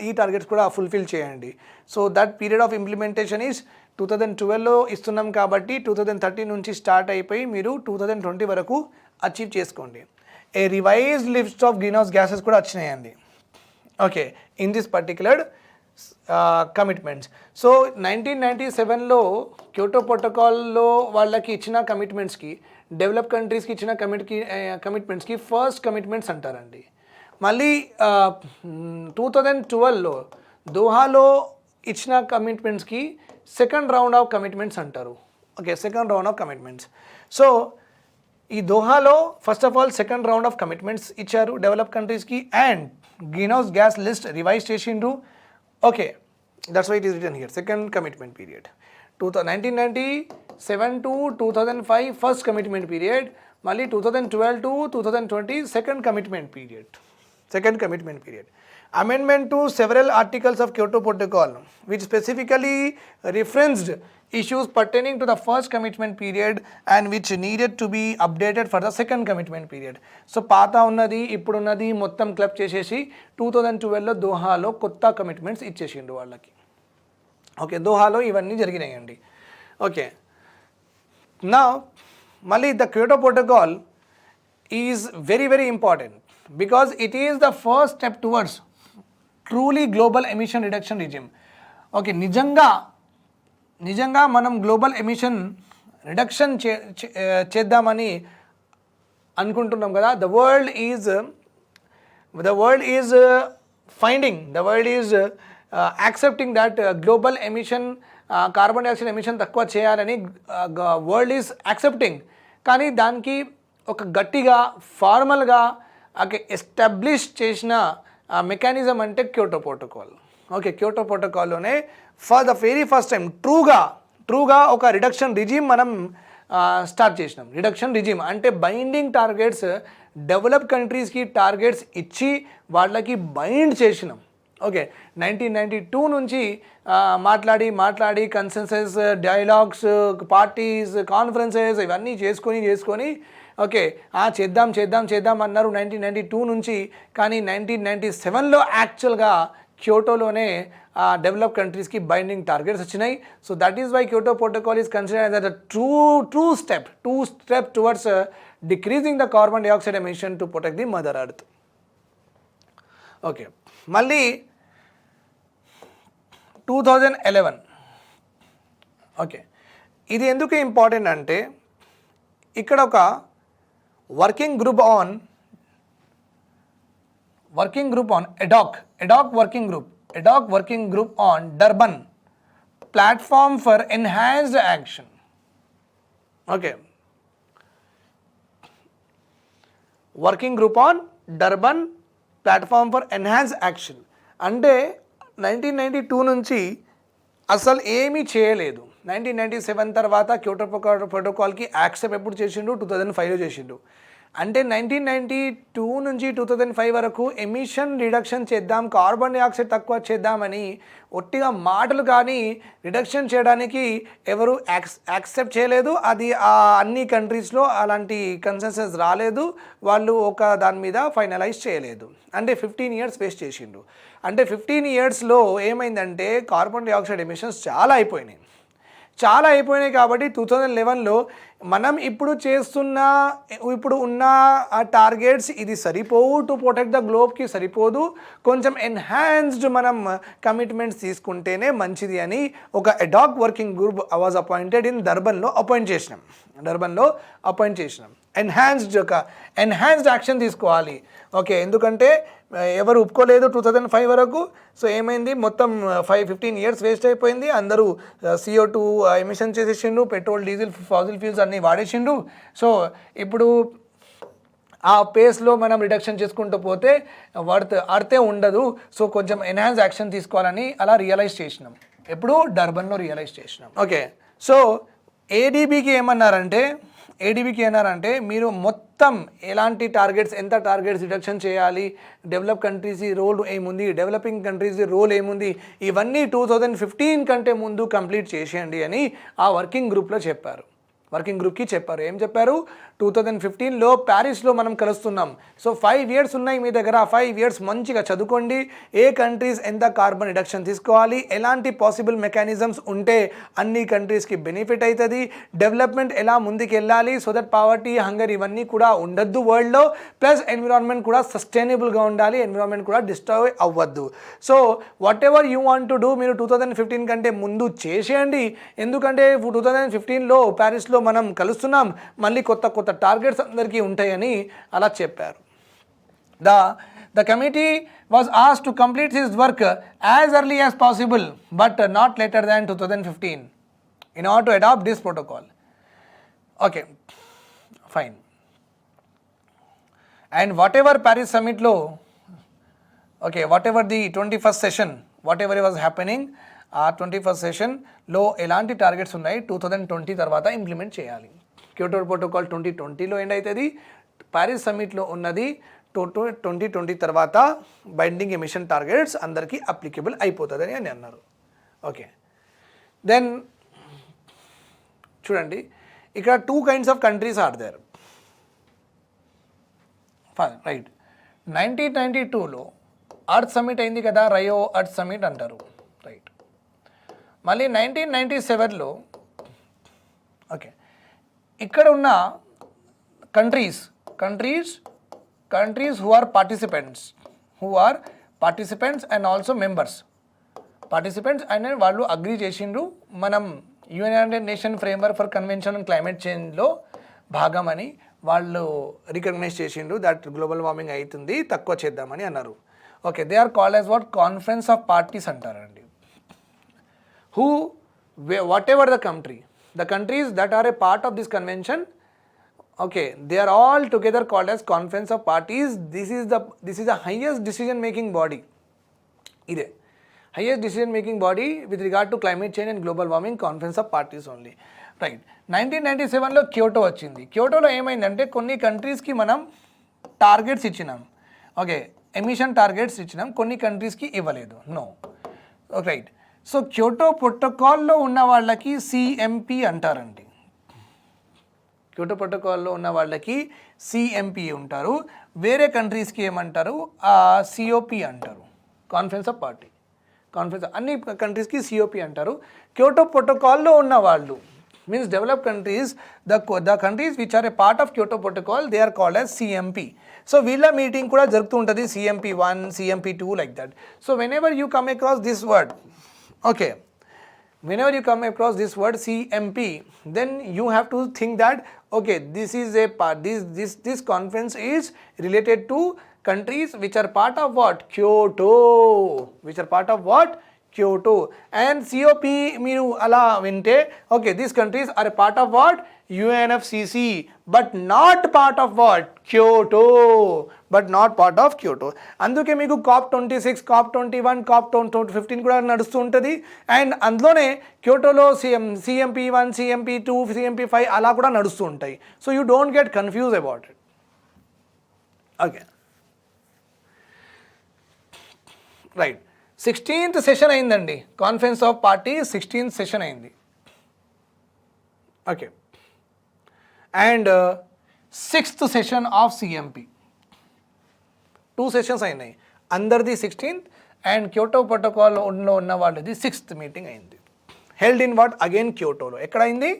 ఈ టార్గెట్స్ కూడా ఫుల్ఫిల్ చేయండి. So that period of implementation is 2012లో ఇస్తున్నాం కాబట్టి 2013 నుంచి స్టార్ట్ అయిపోయి మీరు 2020 వరకు అచీవ్ చేసుకోండి. A revised list of greenhouse gases కూడా వచ్చినాయండి. Okay, in this particular commitments. So 1997లో క్యోటో ప్రోటోకాల్లో వాళ్ళకి ఇచ్చిన కమిట్మెంట్స్కి, డెవలప్ కంట్రీస్కి ఇచ్చిన కమిట్మెంట్స్కి ఫస్ట్ కమిట్మెంట్స్ అంటారండి. మళ్ళీ 2012లో దోహాలో ఇచ్చిన కమిట్మెంట్స్కి సెకండ్ రౌండ్ ఆఫ్ కమిట్మెంట్స్ అంటారు. Okay, second round of commitments. So ఈ దోహాలో first of all second round of commitments ఇచ్చారు డెవలప్ కంట్రీస్కి, and greenhouse gas list revise చేసిండ్రు. Okay, that's why it is written here second commitment period. 1997 to 2005 first commitment period, మళ్ళీ 2012 to 2020 second commitment period. Amendment to several articles of Kyoto Protocol which specifically referenced issues pertaining to the first commitment period and which needed to be updated for the second commitment period. So పాత ఉన్నది ఇప్పుడు ఉన్నది మొత్తం club చేసేసి 2012లో దోహాలో కొత్త commitments ఇచ్చేసిండు వాళ్ళకి. Okay, దోహాలో ఇవన్నీ జరిగినాయండి. Okay, నా మళ్ళీ the Kyoto protocol is very very important because it is the first step towards truly global emission reduction regime. Okay, నిజంగా మనం గ్లోబల్ ఎమిషన్ రిడక్షన్ చేద్దామని అనుకుంటున్నాం కదా. The world is accepting that global emission, carbon dioxide emission తక్కువ చేయాలని world is accepting. కానీ దానికి ఒక గట్టిగా ఫార్మల్గా ఎస్టాబ్లిష్ చేసిన మెకానిజం అంటే క్యోటో ప్రోటోకాల్. ఓకే, క్యోటో ప్రోటోకాల్లోనే for the very first time ట్రూగా ఒక రిడక్షన్ రిజిమ్ మనం స్టార్ట్ చేసినాం. రిడక్షన్ రిజిమ్ అంటే బైండింగ్ టార్గెట్స్, డెవలప్ కంట్రీస్కి టార్గెట్స్ ఇచ్చి వాళ్ళకి బైండ్ చేసినాం. ఓకే, 1992 నుంచి మాట్లాడి కన్సెన్సస్, డైలాగ్స్, పార్టీస్, కాన్ఫరెన్సెస్ ఇవన్నీ చేసుకొని ఓకే చేద్దాం అన్నారు 1992 నుంచి. కానీ 1997లో యాక్చువల్గా క్యోటోలోనే డెవలప్ కంట్రీస్కి బైండింగ్ టార్గెట్స్ వచ్చినాయి. So that is why Kyoto protocol is considered as a true step towards decreasing the carbon dioxide emission to protect the mother earth. Okay, మళ్ళీ 2011. ఓకే, ఇది ఎందుకు ఇంపార్టెంట్ అంటే ఇక్కడ ఒక working group on EDOC working group on Durban platform for enhanced action. Okay, working group on Durban platform for enhanced action అంటే 1992 నుంచి అసలు ఏమీ చేయలేదు. 1997 తర్వాత క్యోటో ప్రోటోకాల్కి యాక్సెప్ట్ ఎప్పుడు చేసిండు? 2005లో చేసిండు. అంటే 1992 నుంచి 2005 వరకు ఎమిషన్ రిడక్షన్ చేద్దాం, కార్బన్ డైఆక్సైడ్ తక్కువ చేద్దామని ఒట్టిగా మాటలు కానీ రిడక్షన్ చేయడానికి ఎవరు యాక్సెప్ట్ చేయలేదు. అది అన్ని కంట్రీస్లో అలాంటి కన్సెన్సస్ రాలేదు. వాళ్ళు ఒక దాని మీద ఫైనలైజ్ చేయలేదు. అంటే 15 years వేస్ట్ చేసిండు. అంటే 15 yearsలో ఏమైందంటే కార్బన్ డైఆక్సైడ్ ఎమిషన్స్ చాలా అయిపోయినాయి కాబట్టి 2011లో మనం ఇప్పుడు ఉన్న ఆ టార్గెట్స్ ఇది సరిపోవు, టు ప్రొటెక్ట్ ద గ్లోబ్కి సరిపోదు, కొంచెం ఎన్హాన్స్డ్ మనం కమిట్మెంట్స్ తీసుకుంటేనే మంచిది అని ఒక EDOC working group was appointed in డర్బన్లో అపాయింట్ చేసినాం. ఎన్హాన్స్డ్ యాక్షన్ తీసుకోవాలి. ఓకే, ఎందుకంటే ఎవరు ఒప్పుకోలేదు 2005 వరకు. సో ఏమైంది, మొత్తం 15 years వేస్ట్ అయిపోయింది. అందరూ CO2 ఎమిషన్ చేసేసిండు, పెట్రోల్ డీజిల్ ఫాజిల్ ఫ్యూల్స్ అన్నీ వాడేసిండు. సో ఇప్పుడు ఆ పేస్లో మనం రిడక్షన్ చేసుకుంటూ పోతే అర్థే ఉండదు. సో కొంచెం ఎన్హాన్స్ యాక్షన్ తీసుకోవాలని అలా రియలైజ్ చేసినాం. ఎప్పుడు డర్బన్లో రియలైజ్ చేసినాం. ఓకే, సో ఏడీబీకి ఏమన్నారంటే మీరు మొత్తం ఎలాంటి టార్గెట్స్, ఎంత టార్గెట్స్ రిడక్షన్ చేయాలి, డెవలప్ కంట్రీస్ రోల్ ఏముంది, డెవలపింగ్ కంట్రీస్ రోల్ ఏముంది, ఇవన్నీ 2015 కంటే ముందు కంప్లీట్ చేసేయండి అని ఆ వర్కింగ్ గ్రూప్కి చెప్పారు. ఏం చెప్పారు, 2015లో ప్యారిస్లో మనం కలుస్తున్నాం. సో 5 years ఉన్నాయి మీ దగ్గర. 5 years మంచిగా చదువుకోండి. ఏ కంట్రీస్ ఎంత కార్బన్ రిడక్షన్ తీసుకోవాలి, ఎలాంటి పాసిబుల్ మెకానిజమ్స్ ఉంటే అన్ని కంట్రీస్కి బెనిఫిట్ అవుతుంది, డెవలప్మెంట్ ఎలా ముందుకు వెళ్ళాలి, సో దట్ పావర్టీ, హంగర్ ఇవన్నీ కూడా ఉండద్దు వరల్డ్లో, ప్లస్ ఎన్విరాన్మెంట్ కూడా సస్టైనబుల్గా ఉండాలి, ఎన్విరాన్మెంట్ కూడా డిస్టర్బ్ అవ్వద్దు. So what ever you want to do మీరు 2015 కంటే ముందు చేసేయండి. ఎందుకంటే 2015లో ప్యారిస్లో మనం కలుస్తున్నాం, మళ్ళీ కొత్త టార్గెట్స్ అందరికీ ఉంటాయని అలా చెప్పారు. The committee was asked to complete his work as early as possible but not later than 2015 in order to adopt this protocol. Okay, fine. And whatever Paris summit lo, okay, whatever the 21st session, whatever was happening, ఆ 21st సెషన్లో ఎలాంటి targets ఉన్నాయి 2020 తర్వాత implement చేయాలి. Kyoto protocol 2020లో end అవుతుంది. Paris సమ్మిట్లో ఉన్నది 2020 తర్వాత బైండింగ్ ఎమిషన్ టార్గెట్స్ అందరికీ అప్లికబుల్ అయిపోతుందని అని అన్నారు. ఓకే, దెన్ చూడండి, ఇక్కడ 2 kinds of countries are there. Right, 1992లో అర్త్ సమ్మిట్ అయింది కదా, రయో అర్త్ సమ్మిట్ అంటారు. రైట్, మళ్ళీ 1997లో ఓకే, ఇక్కడ ఉన్న countries who are participants and also members. Participants అనే వాళ్ళు అగ్రీ చేసిండ్రు మనం United Nation framework for convention on climate చేంజ్లో భాగమని వాళ్ళు రికగ్నైజ్ చేసిండ్రు. దట్ గ్లోబల్ వార్మింగ్ అవుతుంది, తక్కువ చేద్దామని అన్నారు. Okay, they are called as what, conference of parties అంటారండి. whatever the countries that are a part of this convention, okay, they are all together called as conference of parties. This is the highest decision making body. Ide highest decision making body with regard to climate change and global warming, conference of parties only. Right, 1997లో Kyoto వచ్చింది. క్యోటోలో ఏమైందంటే కొన్ని కంట్రీస్కి మనం targets ఇచ్చినాం. Okay, emission targets ఇచ్చినాం, కొన్ని కంట్రీస్కి ఇవ్వలేదు. No, right. సో క్యోటో ప్రోటోకాల్లో ఉన్న వాళ్ళకి CMP అంటారండి. క్యోటో ప్రోటోకాల్లో ఉన్న వాళ్ళకి CMP ఉంటారు. వేరే కంట్రీస్కి ఏమంటారు, COP అంటారు, కాన్ఫరెన్స్ ఆఫ్ పార్టీ. అన్ని కంట్రీస్కి COP అంటారు. క్యోటో ప్రోటోకాల్లో ఉన్న వాళ్ళు means develop countries, the countries which are a part of Kyoto protocol, they are called as CMP. So వీళ్ళ మీటింగ్ కూడా జరుగుతూ ఉంటుంది, CMP1, CMP2 like that. So whenever you come across this word, okay, whenever you come across this word CMP, then you have to think that okay, this is a part, this conference is related to countries which are part of what, Kyoto, and COP మీరు అలా వింటే okay, these countries are a part of what, UNFCCC, but not part of what, Kyoto. అందుకే మీకు COP26, COP21, COP15 కూడా నడుస్తూ ఉంటుంది. And అందులోనే క్యోటోలో CMP1, CMP2, CMP5 అలా కూడా నడుస్తూ ఉంటాయి. So you don't get confuse about it. Okay, right. 16th session అయిందండి, conference of party 16th session అయింది. Okay, and 6th session of CMP, 2 sessions అయినాయి. అందరిది 16th అండ్ క్యోటో ప్రోటోకాల్లో ఉన్న వాళ్ళది 6th మీటింగ్ అయింది. హెల్డ్ ఇన్ వాట్, అగైన్ క్యోటోలో. ఎక్కడైంది,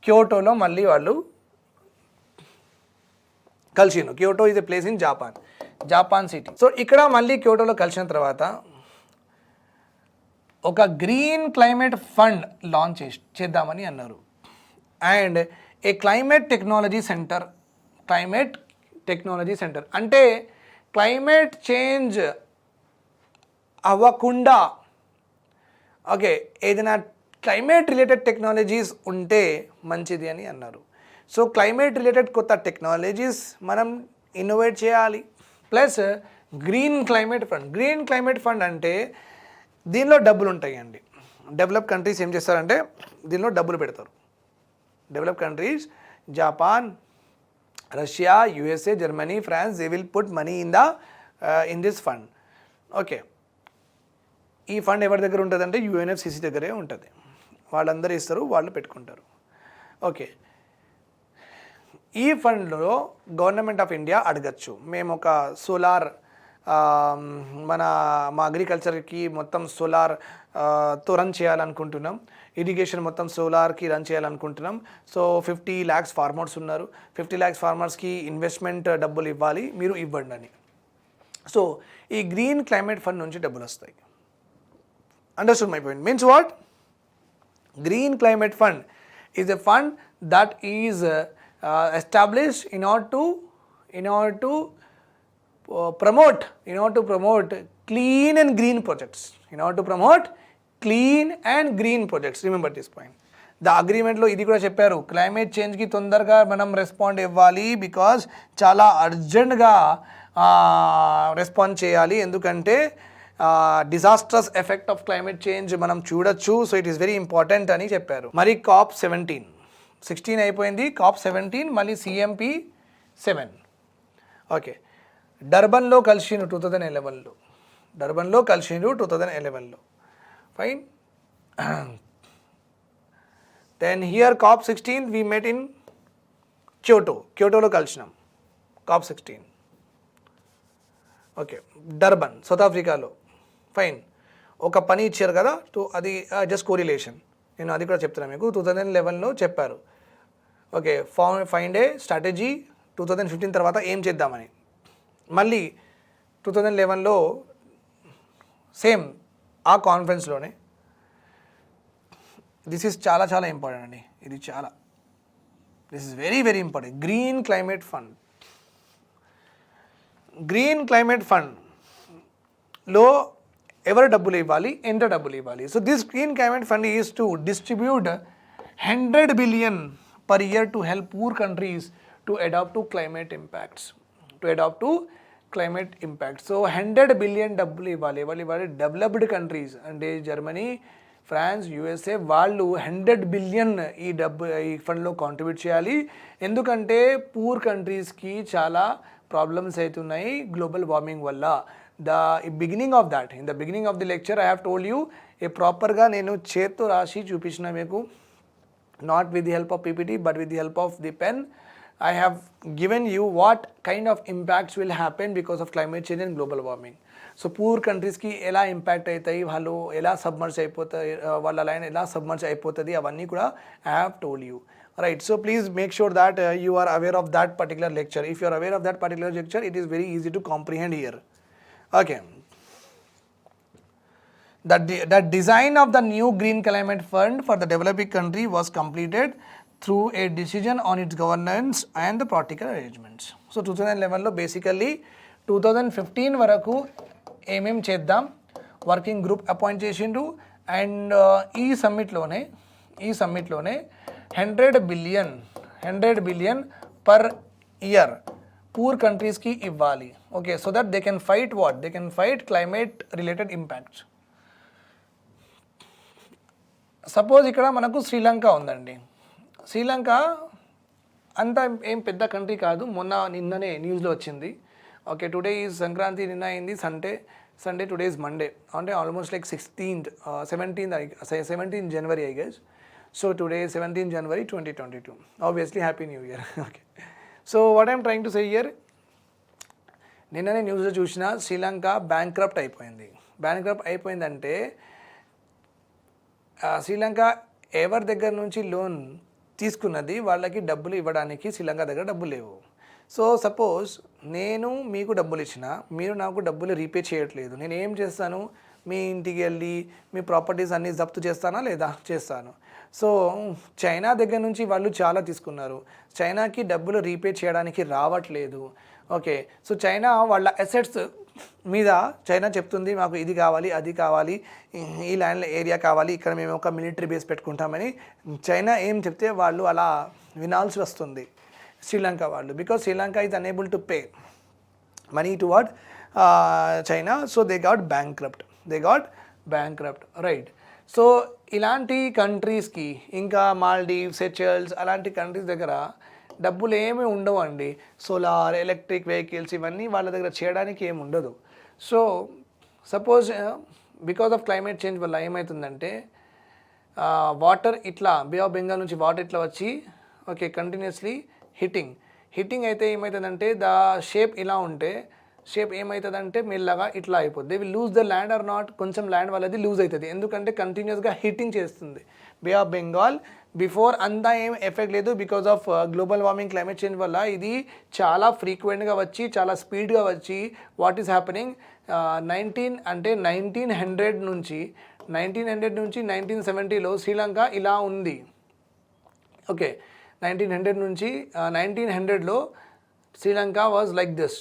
క్యోటోలో మళ్ళీ వాళ్ళు కలిసిను. Kyoto is a place in Japan city. So ఇక్కడ మళ్ళీ క్యోటోలో కలిసిన తర్వాత ఒక గ్రీన్ క్లైమేట్ ఫండ్ లాంచ్ చేద్దామని అన్నారు. And A climate technology centre అంటే క్లైమేట్ చేంజ్ అవ్వకుండా ఓకే ఏదైనా క్లైమేట్ రిలేటెడ్ టెక్నాలజీస్ ఉంటే మంచిది అని అన్నారు. సో క్లైమేట్ రిలేటెడ్ కొత్త టెక్నాలజీస్ మనం ఇన్నోవేట్ చేయాలి. ప్లస్ గ్రీన్ క్లైమేట్ ఫండ్ అంటే దీనిలో డబ్బులు ఉంటాయండి. డెవలప్ కంట్రీస్ ఏం చేస్తారంటే దీనిలో డబ్బులు పెడతారు. Develop countries Japan, Russia, USA, Germany, France, they will put money in this fund. Okay, ఈ ఫండ్ ఎవరి దగ్గర ఉంటుందంటే యుఎన్ఎఫ్సిసి దగ్గరే ఉంటుంది. వాళ్ళందరూ ఇస్తారు, వాళ్ళు పెట్టుకుంటారు. ఓకే, ఈ ఫండ్లో గవర్నమెంట్ ఆఫ్ ఇండియా అడగచ్చు, మేము ఒక సోలార్ మా అగ్రికల్చర్కి మొత్తం సోలార్తో రన్ చేయాలనుకుంటున్నాం, ఇరిగేషన్ మొత్తం సోలార్కి రన్ చేయాలనుకుంటున్నాం. సో 50 lakhs ఫార్మర్స్ ఉన్నారు, 50 lakhs ఫార్మర్స్కి ఇన్వెస్ట్మెంట్ డబ్బులు ఇవ్వాలి, మీరు ఇవ్వండి అని. సో ఈ గ్రీన్ క్లైమేట్ ఫండ్ నుంచి డబ్బులు వస్తాయి. Understood my point? Means what? Green Climate Fund is a fund that is established in order to promote clean and green projects. In order to promote clean and green projects. Remember this point. ద అగ్రిమెంట్లో ఇది కూడా చెప్పారు, climate చేంజ్కి తొందరగా మనం respond ఇవ్వాలి, because చాలా అర్జెంట్గా రెస్పాండ్ చేయాలి, ఎందుకంటే disastrous effect of climate change మనం చూడొచ్చు. So it is very important అని చెప్పారు. మరి COP 17, 16 అయిపోయింది, COP 17 మళ్ళీ CMP 7. ఓకే, డర్బన్లో కలిసిండు 2011లో, డర్బన్లో కలిసిండు 2011లో. Fine. Then here COP 16 we met in క్యోటోలో కలిసినాం COP 16. ఓకే, డర్బన్ సౌత్ ఆఫ్రికాలో. ఫైన్, ఒక పని ఇచ్చారు కదా, అది జస్ట్ కోరిలేషన్, నేను అది కూడా చెప్తున్నాను మీకు. 2011లో చెప్పారు, ఓకే, ఫైండ్ ఏ స్ట్రాటజీ 2015 తర్వాత ఏం చేద్దామని. మళ్ళీ 2011లో సేమ్ ఆ కాన్ఫరెన్స్లోనే, దిస్ ఈజ్ చాలా చాలా ఇంపార్టెంట్ అండి, ఇది చాలా, this is very very important. Green climate ఫండ్లో ఎవరు డబ్బులు ఇవ్వాలి, ఎంత డబ్బులు ఇవ్వాలి. So this green climate fund is to distribute 100 billion per year to help poor countries to adapt to climate impacts. So 100 billion డబ్బులు ఇవ్వాలి. డెవలప్డ్ కంట్రీస్ అంటే జర్మనీ, ఫ్రాన్స్, యుఎస్ఏ, వాళ్ళు 100 billion ఈ ఫండ్లో కాంట్రిబ్యూట్ చేయాలి. ఎందుకంటే పూర్ కంట్రీస్కి చాలా ప్రాబ్లమ్స్ అవుతున్నాయి గ్లోబల్ వార్మింగ్ వల్ల. in the beginning of the lecture I have told you ప్రాపర్గా నేను చేత్తో రాసి చూపించిన మీకు, not with the help of PPT but with the help of the pen. I have given you what kind of impacts will happen because of climate change and global warming. So poor కంట్రీస్కి ఎలా impact అవుతాయి, వాళ్ళు ఎలా submerge అయిపోతాయి, వాళ్ళ line ఎలా submerge అయిపోతుంది, అవన్నీ కూడా I have told you. Right, so please make sure that you are aware of that particular lecture. If you are aware of that particular lecture, it is very easy to comprehend here. Okay. The design of the new Green Climate Fund for the developing country was completed through a decision on its governance and the practical arrangements. So 2011లో basically 2015 వరకు ఏమేం చేద్దాం working group appoint చేసిండు. And ఈ సమ్మిట్లోనే 100 billion per year poor కంట్రీస్కి ఇవ్వాలి. Okay, so that they can fight climate related impacts. Suppose ఇక్కడ మనకు శ్రీలంక ఉందండి. శ్రీలంక అంత ఏం పెద్ద కంట్రీ కాదు, నిన్ననే న్యూస్లో వచ్చింది. ఓకే, టుడే ఈజ్ సంక్రాంతి, నిన్న అయింది సండే, టుడే ఈజ్ మండే, అంటే almost like 17th January I guess. So today is 17th January 2022. Obviously happy new year. Okay, so what I'm trying to say here, నిన్ననే న్యూస్లో చూసిన శ్రీలంక బ్యాంక్రప్ట్ అయిపోయిందంటే శ్రీలంక ఎవరి దగ్గర నుంచి లోన్ తీసుకున్నది వాళ్ళకి డబ్బులు ఇవ్వడానికి శ్రీలంక దగ్గర డబ్బులు లేవు. సో సపోజ్ నేను మీకు డబ్బులు ఇచ్చిన, మీరు నాకు డబ్బులు రీపే చేయట్లేదు, నేను ఏం చేస్తాను, మీ ఇంటికి వెళ్ళి మీ ప్రాపర్టీస్ అన్నీ జప్తు చేస్తానా లేదా? చేస్తాను. సో చైనా దగ్గర నుంచి వాళ్ళు చాలా తీసుకున్నారు. చైనాకి డబ్బులు రీపే చేయడానికి రావట్లేదు. ఓకే, సో చైనా వాళ్ళ అసెట్స్ మీద చైనా చెప్తుంది మాకు ఇది కావాలి, అది కావాలి, ఈ ల్యాండ్ ఏరియా కావాలి, ఇక్కడ మేము ఒక మిలిటరీ బేస్ పెట్టుకుంటామని చైనా ఏం చెప్తే వాళ్ళు అలా వినాల్సి వస్తుంది శ్రీలంక వాళ్ళు. Because Sri Lanka is unable to pay money towards China, so they got bankrupt right. So ఇలాంటి కంట్రీస్కి, ఇంకా మాల్దీవ్స్, సెచెల్స్ అలాంటి కంట్రీస్ దగ్గర డబ్బులు ఏమీ ఉండవు అండి. సోలార్, ఎలక్ట్రిక్ వెహికల్స్ ఇవన్నీ వాళ్ళ దగ్గర చేయడానికి ఏమి ఉండదు. So suppose because of climate change వల్ల ఏమవుతుందంటే వాటర్ ఇట్లా బే ఆఫ్ బెంగాల్ నుంచి వాటర్ ఇట్లా వచ్చి ఓకే కంటిన్యూస్లీ హిట్టింగ్ అయితే ఏమవుతుందంటే ద షేప్ ఇలా ఉంటే షేప్ ఏమవుతుందంటే మెల్లగా ఇట్లా అయిపోద్ది. They will lose the land or not, కొంచెం ల్యాండ్ వాళ్ళది లూజ్ అవుతుంది, ఎందుకంటే కంటిన్యూస్గా హిట్టింగ్ చేస్తుంది బే ఆఫ్ బెంగాల్. బిఫోర్ అంతా ఏం ఎఫెక్ట్ లేదు, because of global warming, climate change వల్ల ఇది చాలా ఫ్రీక్వెంట్గా వచ్చి చాలా స్పీడ్గా వచ్చి వాట్ ఈస్ హ్యాపెనింగ్ 1900 నుంచి 1970లో శ్రీలంక ఇలా ఉంది. ఓకే, 1900 నుంచి 1900లో Sri Lanka was like this.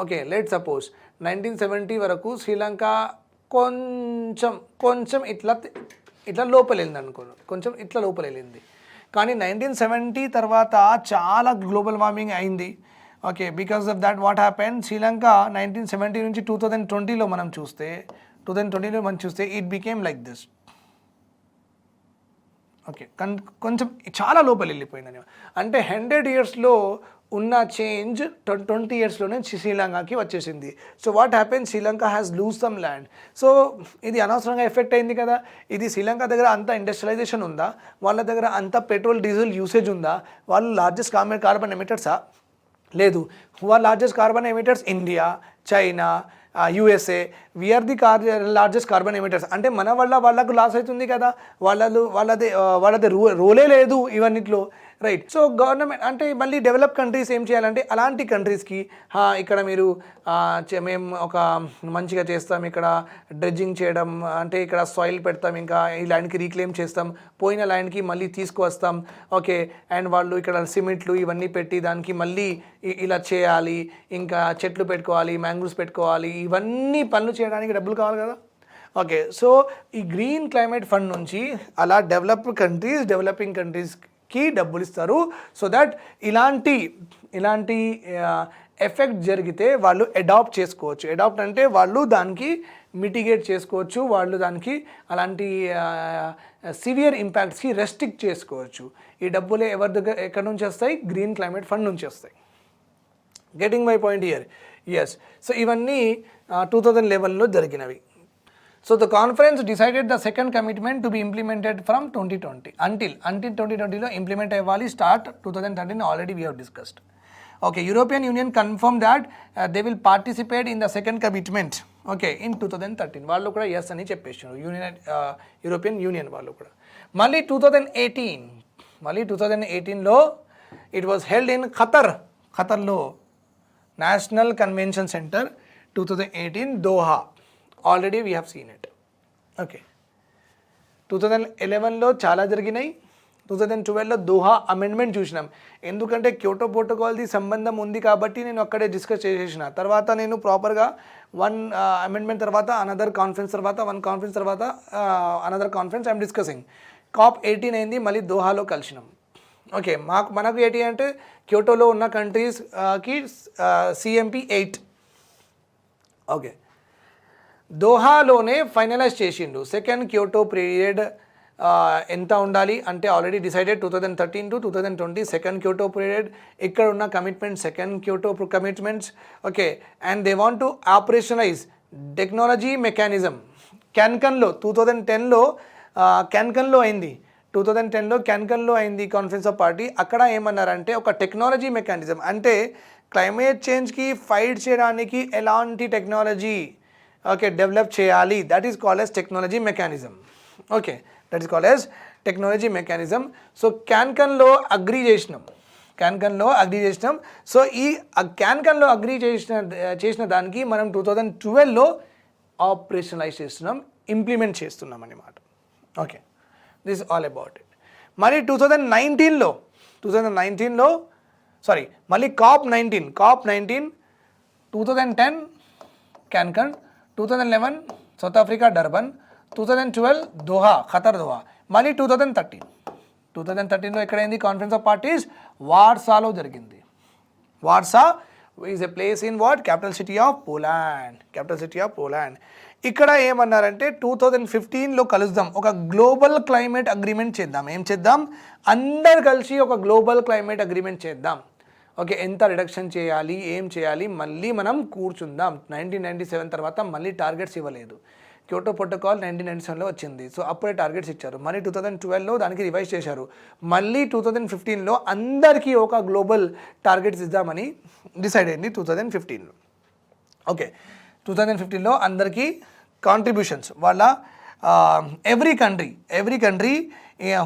Okay, let suppose 1970 వరకు శ్రీలంక కొంచెం ఇట్లా లోపల వెళ్ళింది అనుకోండి, కొంచెం ఇట్లా లోపల వెళ్ళింది. కానీ 1970 తర్వాత చాలా గ్లోబల్ వార్మింగ్ అయింది. Okay, because of that what happen, Sri Lanka 1970 నుంచి 2020లో మనం చూస్తే it became like this. Okay, కొంచెం చాలా లోపల వెళ్ళిపోయిందని, అంటే 100 yearsలో ఉన్న చేంజ్ 20 yearsలోనే శ్రీలంకకి వచ్చేసింది. So what happen, Sri Lanka has loose some land. So ఇది అనవసరంగా ఎఫెక్ట్ అయింది కదా. ఇది శ్రీలంక దగ్గర అంత ఇండస్ట్రియలైజేషన్ ఉందా, వాళ్ళ దగ్గర అంత పెట్రోల్ డీజిల్ యూసేజ్ ఉందా, వాళ్ళు లార్జెస్ట్ కార్బన్ ఎమిటర్సా? లేదు. వాళ్ళ largest carbon emitters India, China, USA, we are the largest carbon emitters. అంటే మన వల్ల వాళ్ళకు లాస్ అవుతుంది కదా, వాళ్ళది రోలే లేదు ఇవన్నిట్లో, రైట్. సో గవర్నమెంట్ అంటే మళ్ళీ డెవలప్ కంట్రీస్ ఏం చేయాలంటే అలాంటి కంట్రీస్కి ఇక్కడ మీరు మేము ఒక మంచిగా చేస్తాం, ఇక్కడ డ్రెడ్జింగ్ చేయడం అంటే ఇక్కడ సాయిల్ పెడతాం, ఇంకా ఈ ల్యాండ్కి రీక్లెయిమ్ చేస్తాం, పోయిన ల్యాండ్కి మళ్ళీ తీసుకువస్తాం. ఓకే, అండ్ వాళ్ళు ఇక్కడ సిమెంట్లు ఇవన్నీ పెట్టి దానికి మళ్ళీ ఇలా చేయాలి, ఇంకా చెట్లు పెట్టుకోవాలి, మ్యాంగ్రూవ్స్ పెట్టుకోవాలి, ఇవన్నీ పనులు చేయడానికి డబ్బులు కావాలి కదా. ఓకే, సో ఈ గ్రీన్ క్లైమేట్ ఫండ్ నుంచి అలా డెవలపింగ్ కంట్రీస్కి డబ్బులు ఇస్తారు. సో దట్ ఇలాంటి ఎఫెక్ట్ జరిగితే వాళ్ళు అడాప్ట్ చేసుకోవచ్చు. అడాప్ట్ అంటే వాళ్ళు దానికి మిటిగేట్ చేసుకోవచ్చు, వాళ్ళు దానికి అలాంటి సివియర్ ఇంపాక్ట్స్కి రెస్ట్రిక్ట్ చేసుకోవచ్చు. ఈ డబ్బులే ఎవరి దగ్గర ఎక్కడి నుంచి వస్తాయి? గ్రీన్ క్లైమేట్ ఫండ్ నుంచి వస్తాయి. Getting my point here? Yes. So ఇవన్నీ 2011లో జరిగినవి. So the conference decided the second commitment to be implemented from 2020 until 2020లో implement అవ్వాలి. Start 2013 already we have discussed. Okay, European Union confirmed that they will participate in the second commitment. Okay, in 2013 వాళ్ళు కూడా yes అని చెప్పేసారు, European union వాళ్ళు కూడా. మళ్ళీ 2018లో it was held in ఖతర్లో national convention centre 2018 Doha. Already we have seen it. Okay, 2011లో చాలా జరిగినాయి. 2012లో దోహా అమెండ్మెంట్ చూసినాం, ఎందుకంటే క్యోటో ప్రోటోకాల్ది సంబంధం ఉంది కాబట్టి నేను అక్కడే డిస్కస్ చేసేసిన. తర్వాత నేను ప్రాపర్గా వన్ అమెండ్మెంట్ తర్వాత అనదర్ కాన్ఫరెన్స్ తర్వాత another conference I'm discussing. COP18 అయింది, మళ్ళీ దోహాలో కలిసినాం. ఓకే, మనకు ఏంటి అంటే క్యోటోలో ఉన్న కంట్రీస్కి CMP 8. ఓకే, దోహాలోనే ఫైనలైజ్ చేసిండు. సెకండ్ క్యోటో పీరియడ్ ఎంత ఉండాలి అంటే already decided 2013 to 2020 second Kyoto period. ఇక్కడ ఉన్న commitment second Kyoto commitments. Okay, and they want to operationalise technology mechanism. క్యాన్కన్లో 2010లో అయింది. 2010లో అయింది కాన్ఫరెన్స్ ఆఫ్ పార్టీ. అక్కడ ఏమన్నారంటే ఒక టెక్నాలజీ మెకానిజం అంటే క్లైమేట్ చేంజ్కి ఫైట్ చేయడానికి ఎలాంటి టెక్నాలజీ డెవలప్ చేయాలి, that is called as technology mechanism. Okay, that is called as technology mechanism. So క్యాన్కన్లో agree చేసినాం. సో ఈ క్యాన్కన్లో అగ్రీ చేసిన దానికి మనం 2012లో ఆపరేషనలైజ్ చేస్తున్నాం, ఇంప్లిమెంట్ చేస్తున్నాం అన్నమాట. Okay, this all about it. మరి 2019లో సారీ మళ్ళీ COP 19 2010 క్యాన్కన్, 2011 south Africa Durban, 2012 Doha Qatar Doha, మళ్ళీ 2013లో ఎక్కడైంది కాన్ఫరెన్స్ ఆఫ్ పార్టీస్? వార్సాలో జరిగింది. Warsaw is a place in what? Capital city of Poland. ఇక్కడ ఏమన్నారంటే 2015లో కలుద్దాం, ఒక గ్లోబల్ క్లైమేట్ అగ్రిమెంట్ చేద్దాం. ఏం చేద్దాం? అందరు కలిసి ఒక గ్లోబల్ క్లైమేట్ అగ్రిమెంట్ చేద్దాం. ఓకే, ఎంత రిడక్షన్ చేయాలి, ఏం చేయాలి, మళ్ళీ మనం కూర్చుందాం. 1997 తర్వాత మళ్ళీ టార్గెట్స్ ఇవ్వలేదు. క్యోటో ప్రోటోకాల్ 1997లో వచ్చింది, సో అప్పుడే టార్గెట్స్ ఇచ్చారు. మళ్ళీ 2012లో దానికి రివైజ్ చేశారు. మళ్ళీ 2015లో అందరికీ ఒక గ్లోబల్ టార్గెట్స్ ఇద్దామని డిసైడ్ అయింది 2015లో. ఓకే, 2015లో అందరికీ కాంట్రిబ్యూషన్స్ వాళ్ళ every country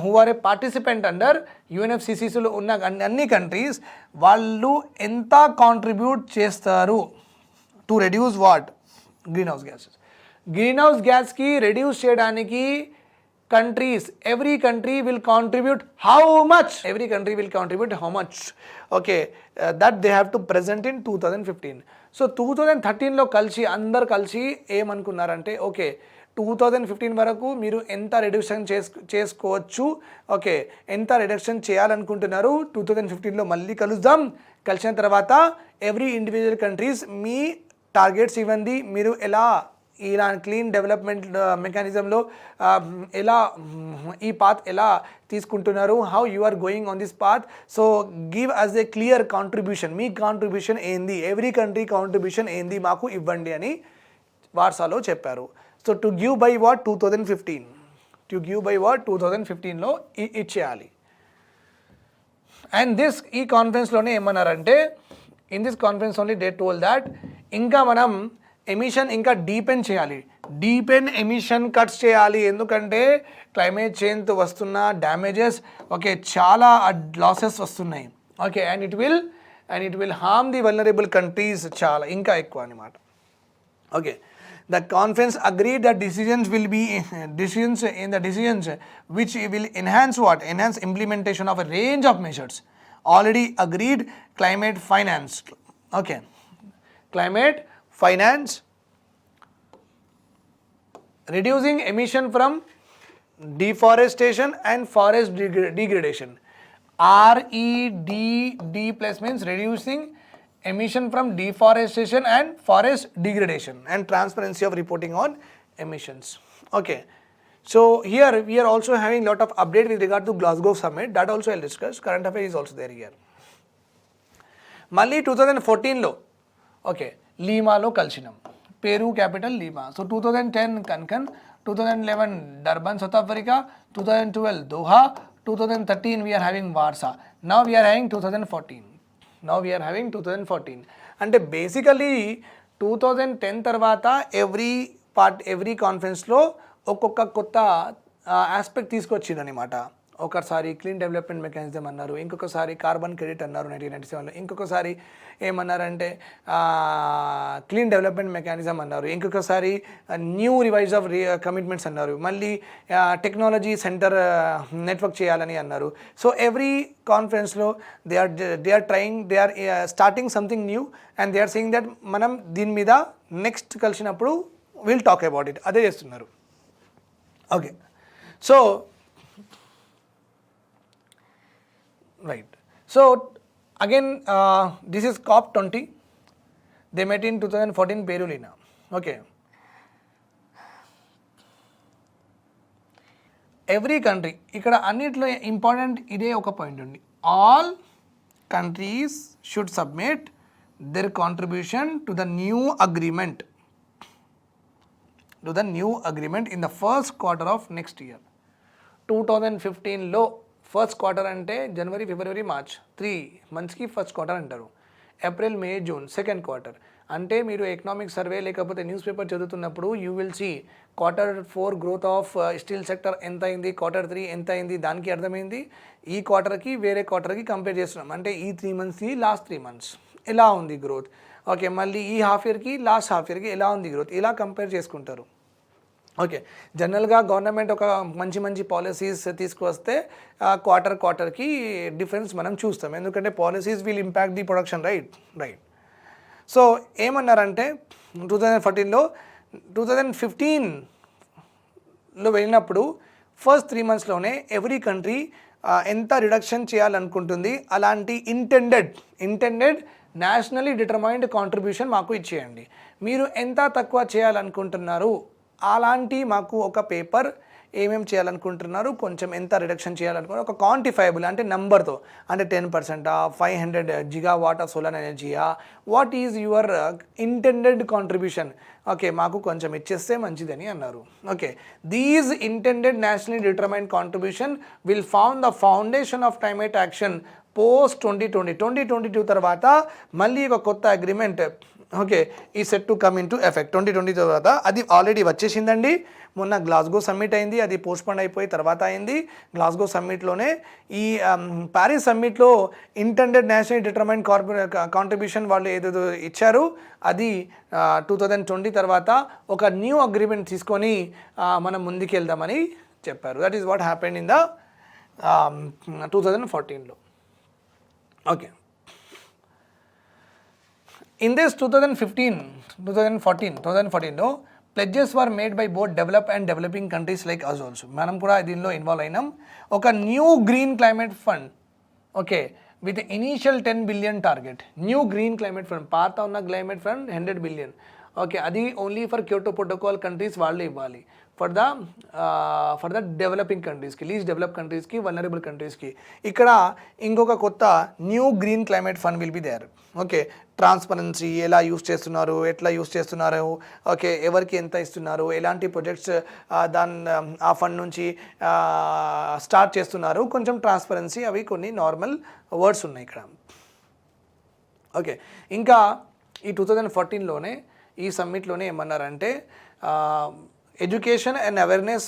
who are a participant under UNFCCCలో ఉన్న అన్ని కంట్రీస్ వాళ్ళు ఎంత కాంట్రిబ్యూట్ చేస్తారు to reduce what? Greenhouse గ్యాస్కి రెడ్యూస్ చేయడానికి countries, every country will contribute how much? Okay, that they have to present in 2015. So 2013లో కలిసి అందరు కలిసి ఏమనుకున్నారంటే ఓకే 2015 వరకు మీరు ఎంత రిడక్షన్ చేసుకోవచ్చు, ఓకే ఎంత రిడక్షన్ చేయాలనుకుంటున్నారు 2015లో మళ్ళీ కలుద్దాం. కలిసిన తర్వాత ఎవ్రీ ఇండివిజువల్ కంట్రీస్ మీ టార్గెట్స్ ఇవ్వండి, మీరు ఎలా ఇలా క్లీన్ డెవలప్మెంట్ మెకానిజంలో ఎలా ఈ పాత్ ఎలా తీసుకుంటున్నారు, how you are going on this path. So give us a clear contribution, మీ కాంట్రిబ్యూషన్ ఏంది, ఎవ్రీ కంట్రీ కాంట్రిబ్యూషన్ ఏంది మాకు ఇవ్వండి అని వార్సాలో చెప్పారు. So to give by what 2015లో ఇచ్చేయాలి. అండ్ దిస్ ఈ కాన్ఫరెన్స్లోనే ఏమన్నారంటే in this conference only they told that ఇంకా మనం ఎమిషన్ ఇంకా డీపెన్ ఎమిషన్ కట్స్ చేయాలి. ఎందుకంటే క్లైమేట్ చేంజ్ వస్తున్న డ్యామేజెస్ ఓకే చాలా లాసెస్ వస్తున్నాయి. Okay and it will harm the vulnerable countries చాలా ఇంకా ఎక్కువ అనమాట. Okay, the conference agreed that decisions which will enhance implementation of a range of measures already agreed. Climate finance, okay, climate finance, reducing emission from deforestation and forest degradation. REDD plus means reducing emission from deforestation and forest degradation and transparency of reporting on emissions. Okay, so here we are also having lot of update with regard to Glasgow summit, that also I'll discuss. Current affairs is also there here. మళ్ళీ 2014లో okay లీమాలో కలిసినాం, Peru capital Lima. So 2010 Cancun, 2011 Durban South Africa, 2012 Doha, 2013 we are having Warsaw. Now we are having 2014. అంటే basically 2010 తర్వాత every కాన్ఫరెన్స్లో ఒక్కొక్క కొత్త aspect తీసుకొచ్చింది అనమాట. ఒకసారి క్లీన్ డెవలప్మెంట్ మెకానిజం అన్నారు, ఇంకొకసారి కార్బన్ క్రెడిట్ అన్నారు 1997లో, ఇంకొకసారి ఏమన్నారంటే క్లీన్ డెవలప్మెంట్ మెకానిజం అన్నారు, ఇంకొకసారి న్యూ రివైజ్ ఆఫ్ కమిట్మెంట్స్ అన్నారు, మళ్ళీ టెక్నాలజీ సెంటర్ నెట్వర్క్ చేయాలని అన్నారు. సో ఎవ్రీ కాన్ఫరెన్స్లో they are starting something new and they are saying that మనం దీని మీద నెక్స్ట్ కలిసినప్పుడు విల్ టాక్ అబౌట్ ఇట్, అదే చేస్తున్నారు. Okay, so right, so again this is COP 20, they met in 2014 Peru Lima. Okay, every country ఇక్కడ అన్నిట్లో important ఇదే ఒక పాయింట్ ఉంది, all countries should submit their contribution to the new agreement in the first quarter of next year. 2015లో first quarter అంటే జనవరి, ఫిబ్రవరి, March 3 monthsకి ఫస్ట్ క్వార్టర్ అంటారు. April, May, June second quarter. అంటే మీరు ఎకనామిక్ సర్వే లేకపోతే న్యూస్ పేపర్ చదువుతున్నప్పుడు you will see Q4 growth of steel sector ఎంత అయింది, Q3 ఎంత అయింది, దానికి అర్థమైంది ఈ క్వార్టర్కి వేరే క్వార్టర్కి కంపేర్ చేస్తున్నాం. అంటే ఈ 3 monthsకి లాస్ట్ 3 months ఎలా ఉంది గ్రోత్. ఓకే, మళ్ళీ ఈ హాఫ్ ఇయర్కి లాస్ట్ హాఫ్ ఇయర్కి ఎలా ఉంది గ్రోత్, ఇలా కంపేర్ చేసుకుంటారు. ఓకే, జనరల్గా గవర్నమెంట్ ఒక మంచి మంచి పాలసీస్ తీసుకువస్తే క్వార్టర్కి డిఫరెన్స్ మనం చూస్తాం, ఎందుకంటే policies will impact the production, right. So ఏమన్నారంటే 2014లో 2015లో వెళ్ళినప్పుడు ఫస్ట్ 3 monthsలోనే ఎవ్రీ కంట్రీ ఎంత రిడక్షన్ చేయాలనుకుంటుంది అలాంటి ఇంటెండెడ్ నేషనలీ డిటర్మైన్డ్ కాంట్రిబ్యూషన్ మాకు ఇచ్చేయండి, మీరు ఎంత తక్కువ చేయాలనుకుంటున్నారు అలాంటి మాకు ఒక పేపర్ ఏమేమి చేయాలనుకుంటున్నారు, కొంచెం ఎంత రిడక్షన్ చేయాలనుకుంటున్నారు, ఒక క్వాంటిఫైబుల్ అంటే నెంబర్తో, అంటే 10%, 500 gigawatt ఆఫ్ సోలార్ ఎనర్జీయా, what is your intended contribution, okay మాకు కొంచెం ఇచ్చేస్తే మంచిదని అన్నారు. Okay, these intended nationally determined contribution will found the foundation of climate action post 2022 తర్వాత మళ్ళీ ఒక కొత్త అగ్రిమెంట్, ఓకే, ఈ set to come into effect 2020 తర్వాత. అది ఆల్రెడీ వచ్చేసిందండి, మొన్న గ్లాస్గో సమ్మిట్ అయింది, అది పోస్ట్పోన్ అయిపోయి తర్వాత అయింది. గ్లాస్గో సమ్మిట్లోనే ఈ ప్యారిస్ సమ్మిట్లో ఇంటెండెడ్ నేషనల్ డిటర్మైన్డ్ కాంట్రిబ్యూషన్ వాళ్ళు ఏదేదో ఇచ్చారు, అది 2020 తర్వాత ఒక న్యూ అగ్రిమెంట్ తీసుకొని మనం ముందుకు వెళ్దామని చెప్పారు. That is what happened in the 2014లో. ఓకే, ఇన్ దిస్ 2014లో pledges were made by both develop and developing countries like us also. మనం కూడా దీనిలో ఇన్వాల్వ్ అయినాం. ఒక new green climate fund, okay, with initial 10 billion target. New green climate fund, పాత ఉన్న climate fund 100 billion, okay, అది only for Kyoto protocol countries వాళ్ళు ఇవ్వాలి, ఫర్ ద డెవలపింగ్ కంట్రీస్కి, లీస్ట్ డెవలప్ కంట్రీస్కి, వల్నరబుల్ కంట్రీస్కి. ఇక్కడ ఇంకొక కొత్త new green climate fund will be there. Okay, transparency ఎలా యూస్ చేస్తున్నారు, ఎట్లా యూస్ చేస్తున్నారు, ఓకే, ఎవరికి ఎంత ఇస్తున్నారు, ఎలాంటి ప్రాజెక్ట్స్ ఆ ఫండ్ నుంచి స్టార్ట్ చేస్తున్నారు, కొంచెం ట్రాన్స్పరెన్సీ, అవి కొన్ని నార్మల్ వర్డ్స్ ఉన్నాయి ఇక్కడ. ఓకే, ఇంకా ఈ 2014లోనే ఈ సమ్మిట్లోనే ఏమన్నారంటే education and awareness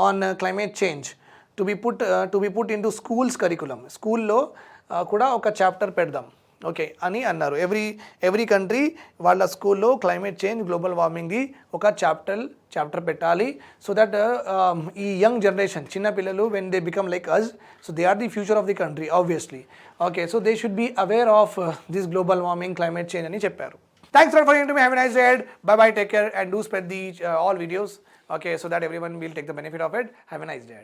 on climate change to be put in to schools curriculum. స్కూల్లో కూడా ఒక చాప్టర్ పెడదాం, ఓకే అని అన్నారు. ఎవ్రీ కంట్రీ వాళ్ళ స్కూల్లో క్లైమేట్ చేంజ్, గ్లోబల్ వార్మింగ్ది ఒక చాప్టర్ పెట్టాలి. సో దట్ ఈ యంగ్ జనరేషన్, చిన్న పిల్లలు, when they become like us, so they are the future of the country obviously. Okay, so they should be aware of this global warming, climate change అని చెప్పారు. Thanks for listening to me. Have a nice day. Bye. Take care and do spread the all videos. Okay, so that everyone will take the benefit of it. Have a nice day.